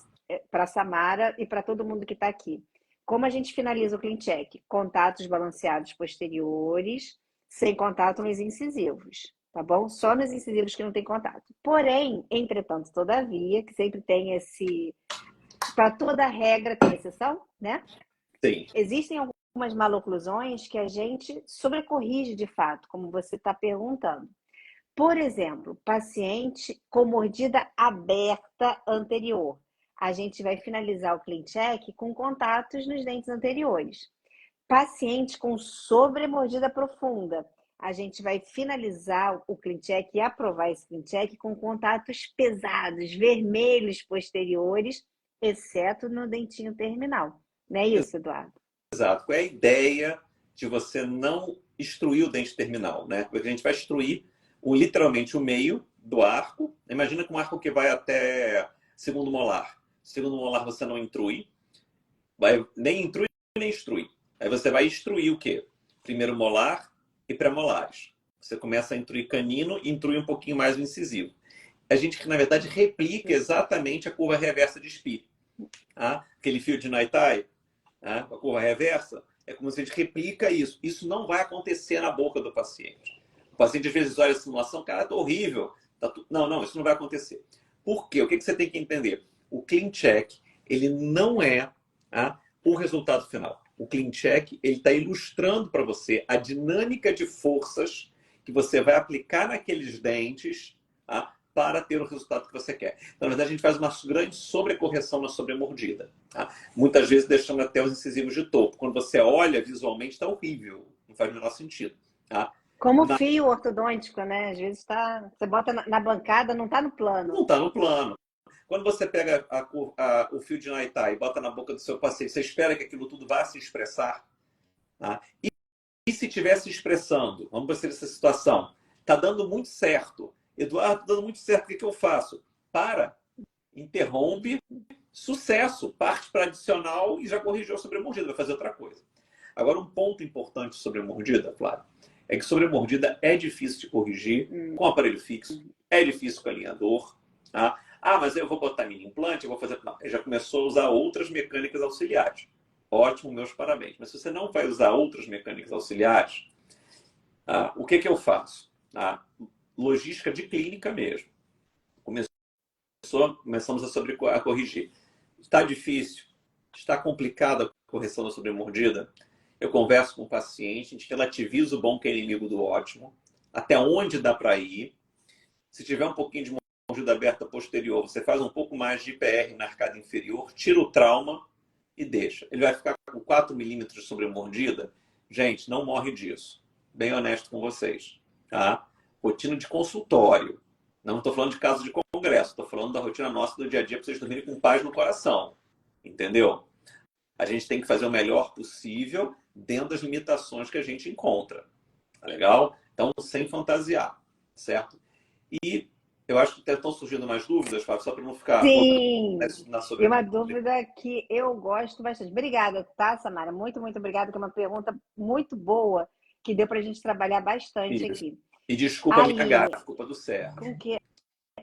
Para Samara e para todo mundo que está aqui. Como a gente finaliza o clean check? Contatos balanceados posteriores, sem contato nos incisivos, tá bom? Só nos incisivos que não tem contato. Porém, entretanto, todavia, que sempre tem esse... Para toda regra tem exceção, né? Sim. Existem algumas maloclusões que a gente sobrecorrige de fato, como você está perguntando. Por exemplo, paciente com mordida aberta anterior. A gente vai finalizar o clean check com contatos nos dentes anteriores. Paciente com sobremordida profunda. A gente vai finalizar o clean check e aprovar esse clean check com contatos pesados, vermelhos posteriores, exceto no dentinho terminal. Não é isso, Eduardo? Exato. Qual é a ideia de você não extruir o dente terminal, né? Porque a gente vai extruir literalmente o meio do arco. Imagina que um arco que vai até segundo molar. Segundo molar você não intrui. Nem intrui, nem extrui. Aí você vai extruir o quê? Primeiro molar e pré-molares. Você começa a intruir canino e intrui um pouquinho mais o incisivo. A gente, na verdade, replica exatamente a curva reversa de Spee. Aquele fio de Naitai, a curva reversa, é como se a gente replica isso. Isso não vai acontecer na boca do paciente. O paciente, às vezes, olha a simulação, cara, tá horrível. Não, isso não vai acontecer. Por quê? O que você tem que entender? O clean check, ele não é o resultado final. O clean check, ele está ilustrando para você a dinâmica de forças que você vai aplicar naqueles dentes para ter o resultado que você quer. Então, na verdade, a gente faz uma grande sobrecorreção na sobremordida. Tá? Muitas vezes deixando até os incisivos de topo. Quando você olha visualmente, está horrível. Não faz o menor sentido. Tá? Como fio ortodôntico, né? Às vezes você bota na bancada, não está no plano. Não está no plano. Quando você pega o fio de Naitai e bota na boca do seu paciente, você espera que aquilo tudo vá se expressar. Tá? E se estiver se expressando, vamos pensar nessa situação, está dando muito certo. Eduardo, está dando muito certo, o que eu faço? Para, interrompe, sucesso, parte para adicional e já corrigiu a sobremordida, vai fazer outra coisa. Agora, um ponto importante sobre a mordida, Flávio, é que sobremordida é difícil de corrigir com aparelho fixo, é difícil com alinhador. Tá? Ah, mas eu vou botar mini implante, eu vou fazer... Não, já começou a usar outras mecânicas auxiliares. Ótimo, meus parabéns. Mas se você não vai usar outras mecânicas auxiliares, o que eu faço? Logística de clínica mesmo. Começamos a corrigir. Está difícil? Está complicada a correção da sobremordida? Eu converso com o paciente, a gente relativiza o bom que é inimigo do ótimo, até onde dá para ir. Se tiver um pouquinho de mordida aberta posterior, você faz um pouco mais de IPR na arcada inferior, tira o trauma e deixa. Ele vai ficar com 4 milímetros de sobremordida. Gente, não morre disso. Bem honesto com vocês. Tá? Rotina de consultório. Não estou falando de caso de congresso. Estou falando da rotina nossa do dia a dia para vocês dormirem com paz no coração. Entendeu? A gente tem que fazer o melhor possível dentro das limitações que a gente encontra. Tá legal? Então, sem fantasiar. Certo? E eu acho que estão surgindo mais dúvidas, Fábio, só para não ficar... Sim! Na E uma dúvida que eu gosto bastante. Obrigada, tá, Samara? Muito, muito obrigada, que é uma pergunta muito boa, que deu para a gente trabalhar bastante aqui. E desculpa a minha gafe, culpa do Sérgio. Com que...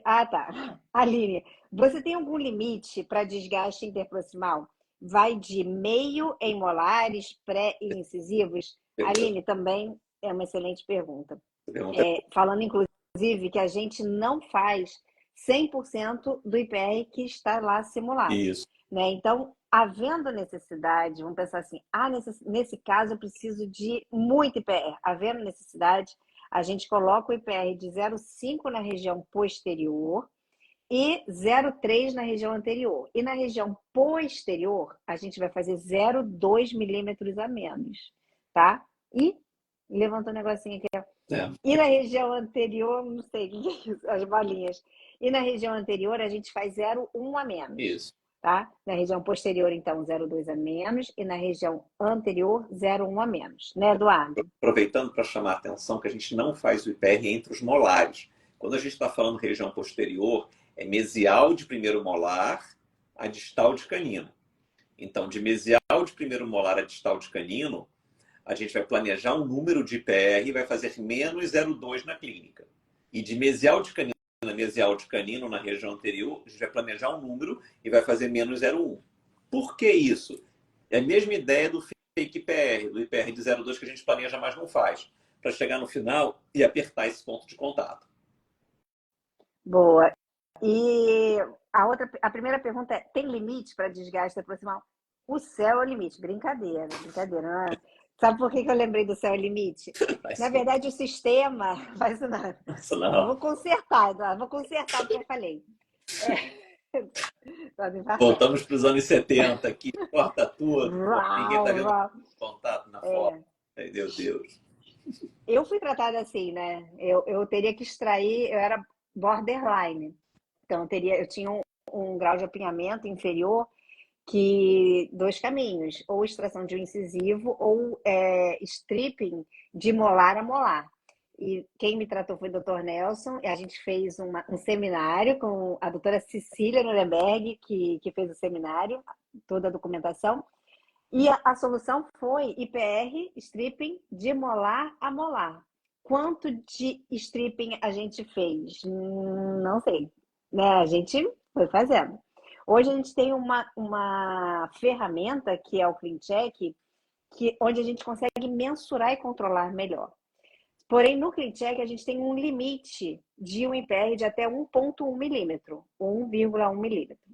Ah, tá. Aline, você tem algum limite para desgaste interproximal? Vai de meio em molares, pré e incisivos? Aline, também é uma excelente pergunta. Falando, inclusive, que a gente não faz 100% do IPR que está lá simulado. Isso. Né? Então, havendo necessidade, vamos pensar assim, nesse caso eu preciso de muito IPR. Havendo necessidade, a gente coloca o IPR de 0,5 na região posterior e 0,3 na região anterior. E na região posterior, a gente vai fazer 0,2 milímetros a menos, tá? E levantou um negocinho aqui. E na região anterior, não sei o que é isso, as bolinhas. E na região anterior, a gente faz 0,1 a menos. Isso. Tá? Na região posterior, então, 0,2 a menos. E na região anterior, 0,1 a menos. Né, Eduardo? Aproveitando para chamar a atenção que a gente não faz o IPR entre os molares. Quando a gente está falando região posterior, é mesial de primeiro molar a distal de canino. Então, de mesial de primeiro molar a distal de canino, a gente vai planejar um número de IPR e vai fazer menos 0,2 na clínica. E de mesial de canino a mesial de canino na região anterior, a gente vai planejar um número e vai fazer menos 0,1. Por que isso? É a mesma ideia do fake IPR, do IPR de 0,2 que a gente planeja, mas não faz. Para chegar no final e apertar esse ponto de contato. Boa. E a primeira pergunta é, tem limite para desgaste proximal? O céu é o limite. Brincadeira, não é? Sabe por que eu lembrei do céu é o limite? Na verdade, o sistema... Faz isso não. Eu vou consertar, Eduardo. Vou consertar o que eu falei. Voltamos para os anos 70 aqui. Corta tudo. Ninguém está vendo contato na foto. Ai, meu Deus. Eu fui tratada assim, né? Eu teria que extrair... Eu era borderline. Então, eu tinha um grau de apinhamento inferior que 2 caminhos, ou extração de um incisivo ou stripping de molar a molar. E quem me tratou foi o Dr. Nelson, e a gente fez um seminário com a doutora Cecília Nuremberg, que fez o seminário, toda a documentação, e a solução foi IPR, stripping de molar a molar. Quanto de stripping a gente fez? Não sei, né? A gente foi fazendo. Hoje a gente tem uma ferramenta que é o CleanCheck, onde a gente consegue mensurar e controlar melhor. Porém, no CleanCheck a gente tem um limite de um IPR de até 1,1 milímetro, 1,1 milímetro.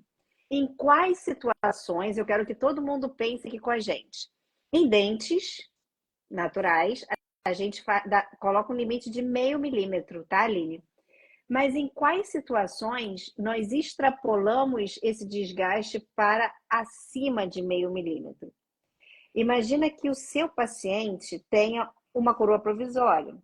Em quais situações, eu quero que todo mundo pense aqui com a gente. Em dentes naturais, a gente coloca um limite de 0,5 milímetro, tá, Aline? Mas em quais situações nós extrapolamos esse desgaste para acima de 0,5 milímetro? Imagina que o seu paciente tenha uma coroa provisória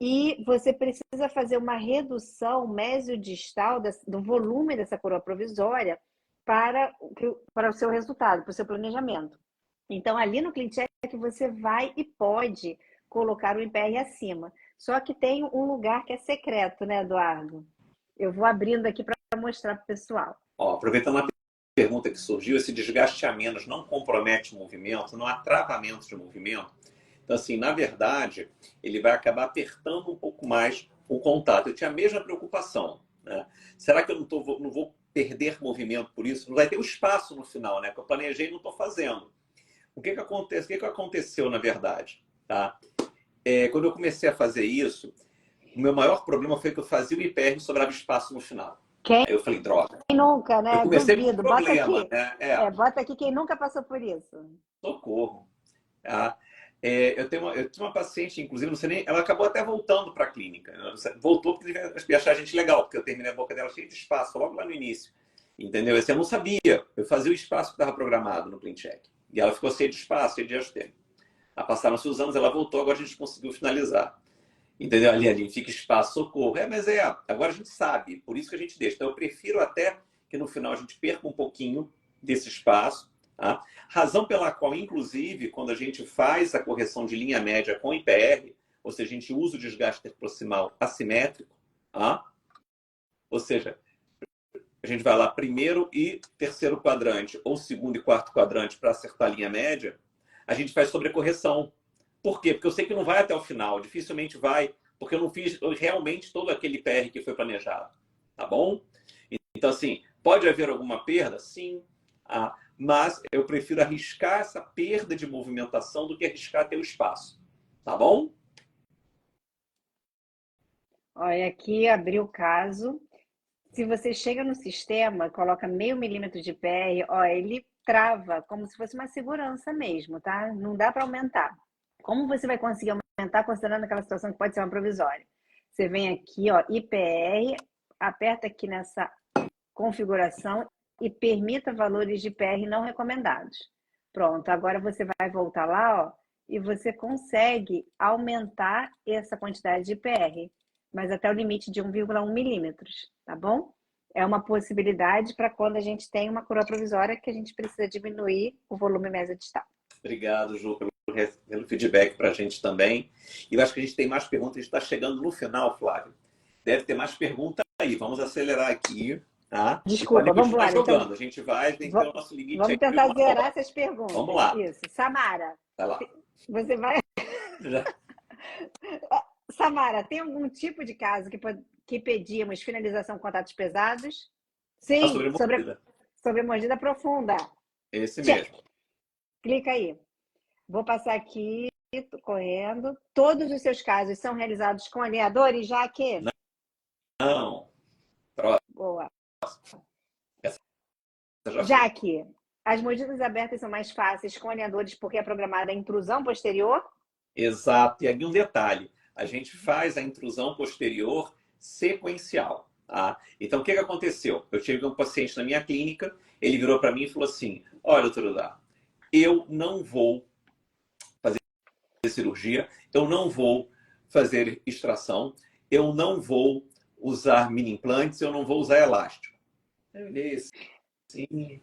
e você precisa fazer uma redução mesiodistal do volume dessa coroa provisória para o seu resultado, para o seu planejamento. Então, ali no ClinCheck, você vai e pode colocar o IPR acima. Só que tem um lugar que é secreto, né, Eduardo? Eu vou abrindo aqui para mostrar para o pessoal. Ó, aproveitando a pergunta que surgiu, esse desgaste a menos não compromete o movimento, não há travamento de movimento. Então, assim, na verdade, ele vai acabar apertando um pouco mais o contato. Eu tinha a mesma preocupação, né? Será que eu não vou perder movimento por isso? Não vai ter o espaço no final, né? Que eu planejei e não estou fazendo. O que acontece? O que aconteceu, na verdade? Tá? Quando eu comecei a fazer isso, o meu maior problema foi que eu fazia o IPR e sobrava espaço no final. Aí eu falei, droga. Quem nunca, né? Eu comecei Duvido. com problema, Bota aqui. né? Bota aqui quem nunca passou por isso. Socorro. Tá? Eu tinha uma paciente, inclusive, não sei nem, ela acabou até voltando para a clínica. Voltou porque devia achar a gente legal, porque eu terminei a boca dela cheia de espaço, logo lá no início. Entendeu? Eu não sabia. Eu fazia o espaço que estava programado no ClinCheck. E ela ficou cheia de espaço, cheia de ajuste. Passaram-se os anos, ela voltou, agora a gente conseguiu finalizar. Entendeu? Ali fica espaço, socorro. Mas agora a gente sabe, por isso que a gente deixa. Então eu prefiro até que no final a gente perca um pouquinho desse espaço. Tá? Razão pela qual, inclusive, quando a gente faz a correção de linha média com IPR, ou seja, a gente usa o desgaste proximal assimétrico, tá? Ou seja, a gente vai lá primeiro e terceiro quadrante, ou segundo e quarto quadrante para acertar a linha média, a gente faz sobrecorreção. Por quê? Porque eu sei que não vai até o final, dificilmente vai, porque eu não fiz realmente todo aquele IPR que foi planejado. Tá bom? Então, assim, pode haver alguma perda? Sim. Mas eu prefiro arriscar essa perda de movimentação do que arriscar ter o espaço. Tá bom? Olha, aqui abriu o caso. Se você chega no sistema, coloca 0,5 milímetro de IPR, ele trava como se fosse uma segurança mesmo, tá? Não dá para aumentar. Como você vai conseguir aumentar considerando aquela situação que pode ser uma provisória? Você vem aqui, IPR, aperta aqui nessa configuração e permita valores de IPR não recomendados. Pronto, agora você vai voltar lá, e você consegue aumentar essa quantidade de IPR, mas até o limite de 1,1 milímetros, tá bom? É uma possibilidade para quando a gente tem uma coroa provisória que a gente precisa diminuir o volume mesodistal. Obrigado, Ju, pelo feedback para a gente também. E eu acho que a gente tem mais perguntas, a gente está chegando no final, Flávio. Deve ter mais pergunta aí, vamos acelerar aqui. Tá? Desculpa, vamos lá. Jogando. Então, a gente vai, tem que ter o nosso limite. Vamos tentar zerar essas perguntas. Vamos lá. Isso. Samara, vai lá. Você vai... Já. Samara, tem algum tipo de caso que pedimos finalização com contatos pesados? Sim, sobre mordida profunda. Esse mesmo. Clica aí. Vou passar aqui, tô correndo. Todos os seus casos são realizados com alinhadores, Jaque? Não. Boa. Jaque, as mordidas abertas são mais fáceis com alinhadores porque é programada a intrusão posterior? Exato. E aqui um detalhe. A gente faz a intrusão posterior sequencial. Tá? Então, o que aconteceu? Eu tive um paciente na minha clínica, ele virou para mim e falou assim, olha, doutor Udá, eu não vou fazer cirurgia, eu não vou fazer extração, eu não vou usar mini implantes, eu não vou usar elástico. Eu olhei assim...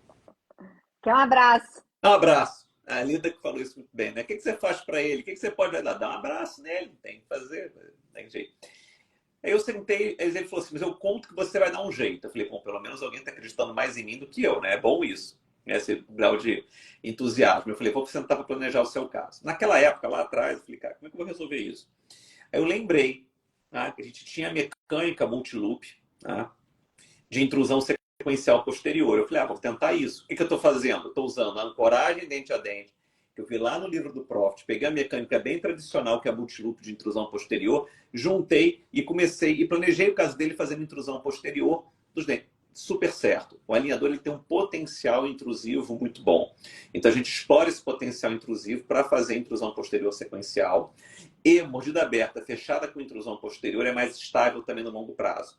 Quer um abraço? Um abraço. A Lida que falou isso muito bem, né? O que você faz para ele? O que você pode dar? Dar um abraço nele, não tem que fazer, não tem jeito. Aí eu sentei, ele falou assim, mas eu conto que você vai dar um jeito. Eu falei, bom, pelo menos alguém está acreditando mais em mim do que eu, né? É bom isso, esse grau de entusiasmo. Eu falei, vou sentar para planejar o seu caso. Naquela época, lá atrás, eu falei, cara, como é que eu vou resolver isso? Aí eu lembrei, tá, que a gente tinha mecânica multiloop, tá, de intrusão sequencial posterior. Eu falei, vou tentar isso. O que eu estou fazendo? Estou usando a ancoragem dente a dente, que eu vi lá no livro do Profit, peguei a mecânica bem tradicional, que é a multiloop de intrusão posterior, juntei e comecei, e planejei o caso dele fazendo intrusão posterior dos dentes. Super certo. O alinhador ele tem um potencial intrusivo muito bom. Então a gente explora esse potencial intrusivo para fazer a intrusão posterior sequencial. E mordida aberta, fechada com intrusão posterior, é mais estável também no longo prazo.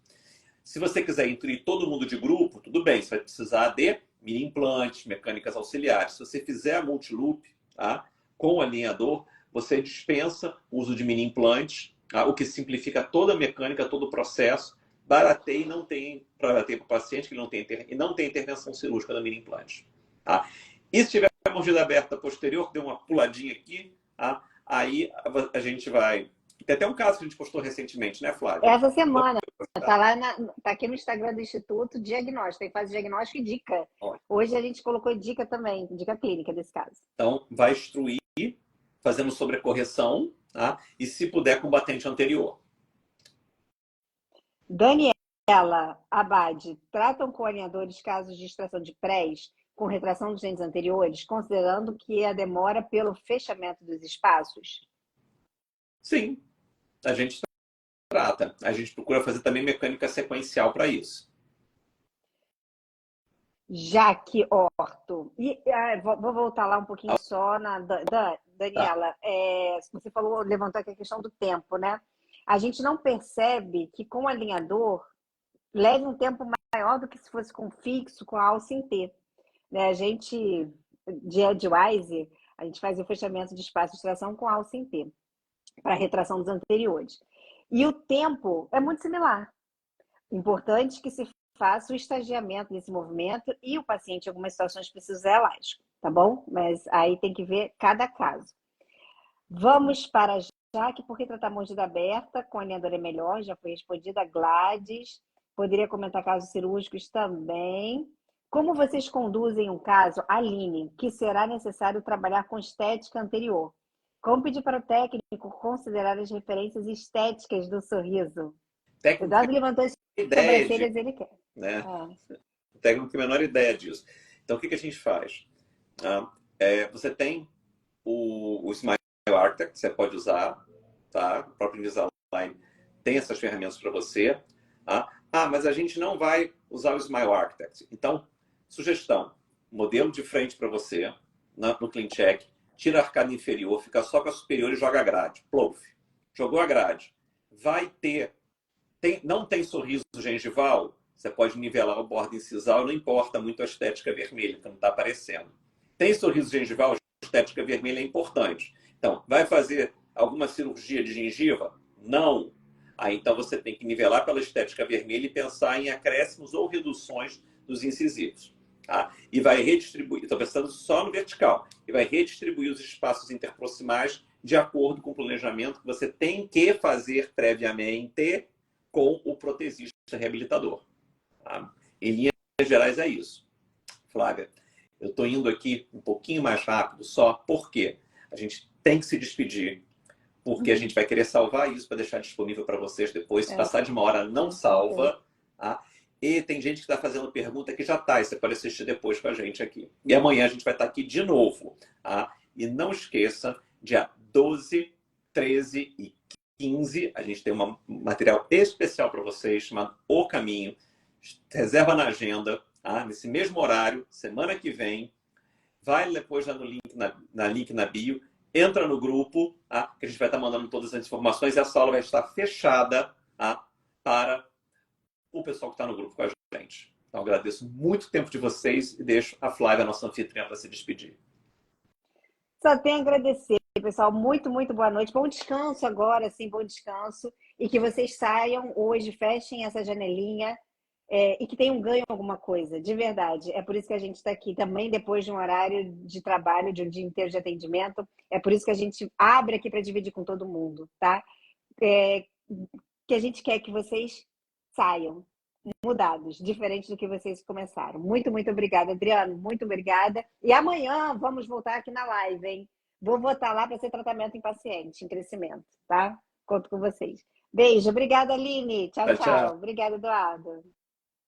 Se você quiser incluir todo mundo de grupo, tudo bem, você vai precisar de mini implantes, mecânicas auxiliares. Se você fizer a multiloop, tá, com o alinhador, você dispensa o uso de mini implantes, tá, o que simplifica toda a mecânica, todo o processo, barateia e não tem para o paciente que não tem intervenção cirúrgica no mini implante. Tá? E se tiver a mordida aberta posterior, deu uma puladinha aqui, tá? Aí a gente vai... Tem até um caso que a gente postou recentemente, né, Flávia? Essa semana, tá aqui no Instagram do Instituto, diagnóstico, tem que fazer diagnóstico e dica. Hoje a gente colocou dica também, dica clínica desse caso. Então, vai instruir, fazendo sobrecorreção, tá? E se puder, com batente anterior. Daniela Abade, tratam com alinhadores casos de extração de prés com retração dos dentes anteriores, considerando que a demora pelo fechamento dos espaços? Sim, a gente trata. A gente procura fazer também mecânica sequencial para isso. Jaque Horto. E, vou voltar lá um pouquinho só na Daniela. Você falou, levantou aqui a questão do tempo, né? A gente não percebe que com o alinhador leva um tempo maior do que se fosse com fixo, com a alça em T. Né? A gente, de Edgewise, a gente faz o fechamento de espaço de extração com alça em T, para retração dos anteriores. E o tempo é muito similar. Importante que se faça o estagiamento desse movimento e o paciente, em algumas situações, precisa usar elástico, tá bom? Mas aí tem que ver cada caso. Vamos para a Jaque, porque tratar mordida aberta com alinhador é melhor, já foi respondida. Gladys, poderia comentar casos cirúrgicos também. Como vocês conduzem um caso, Aline, que será necessário trabalhar com estética anterior? Como pedir para o técnico considerar as referências estéticas do sorriso? O Eduardo levantou as sobrancelhas, ele quer. Né? O técnico tem a menor ideia disso. Então, o que a gente faz? Você tem o Smile Architect, que você pode usar, tá? O próprio Invisalign tem essas ferramentas para você. Tá? Mas a gente não vai usar o Smile Architect. Então, sugestão, modelo de frente para você, no Clean Check, tira a arcada inferior, fica só com a superior e joga a grade. Plouf. Jogou a grade. Vai ter... não tem sorriso gengival, você pode nivelar o bordo incisal, não importa muito a estética vermelha, que não está aparecendo. Tem sorriso gengival, a estética vermelha é importante. Então, vai fazer alguma cirurgia de gengiva? Não. Aí, então, você tem que nivelar pela estética vermelha e pensar em acréscimos ou reduções dos incisivos. Tá? E vai redistribuir, estou pensando só no vertical, e vai redistribuir os espaços interproximais de acordo com o planejamento que você tem que fazer previamente com o protesista reabilitador. Tá? Em linhas gerais é isso. Flávia, eu estou indo aqui um pouquinho mais rápido só porque a gente tem que se despedir, porque a gente vai querer salvar isso para deixar disponível para vocês depois. Se passar de uma hora, não salva. Tá? E tem gente que está fazendo pergunta que já está, e você pode assistir depois com a gente aqui. E amanhã a gente vai estar aqui de novo. Tá? E não esqueça, dia 12, 13 e 15, a gente tem um material especial para vocês, chamado O Caminho. Reserva na agenda, tá? Nesse mesmo horário, semana que vem. Vai depois lá no link link na bio, entra no grupo, tá? Que a gente vai estar mandando todas as informações e essa aula vai estar fechada, tá? Para o pessoal que está no grupo com a gente. Então, agradeço muito o tempo de vocês e deixo a Flávia, nossa anfitriã, para se despedir. Só tenho a agradecer, pessoal. Muito, muito boa noite. Bom descanso agora, sim, bom descanso. E que vocês saiam hoje, fechem essa janelinha e que tenham ganho alguma coisa, de verdade. É por isso que a gente está aqui também depois de um horário de trabalho, de um dia inteiro de atendimento. É por isso que a gente abre aqui para dividir com todo mundo, tá? Que a gente quer que vocês saiam mudados, diferente do que vocês começaram. Muito, muito obrigada, Adriano. Muito obrigada. E amanhã vamos voltar aqui na live, hein? Vou voltar lá para ser tratamento em paciente, em crescimento, tá? Conto com vocês. Beijo. Obrigada, Aline. Tchau, tchau. Obrigada, Eduardo.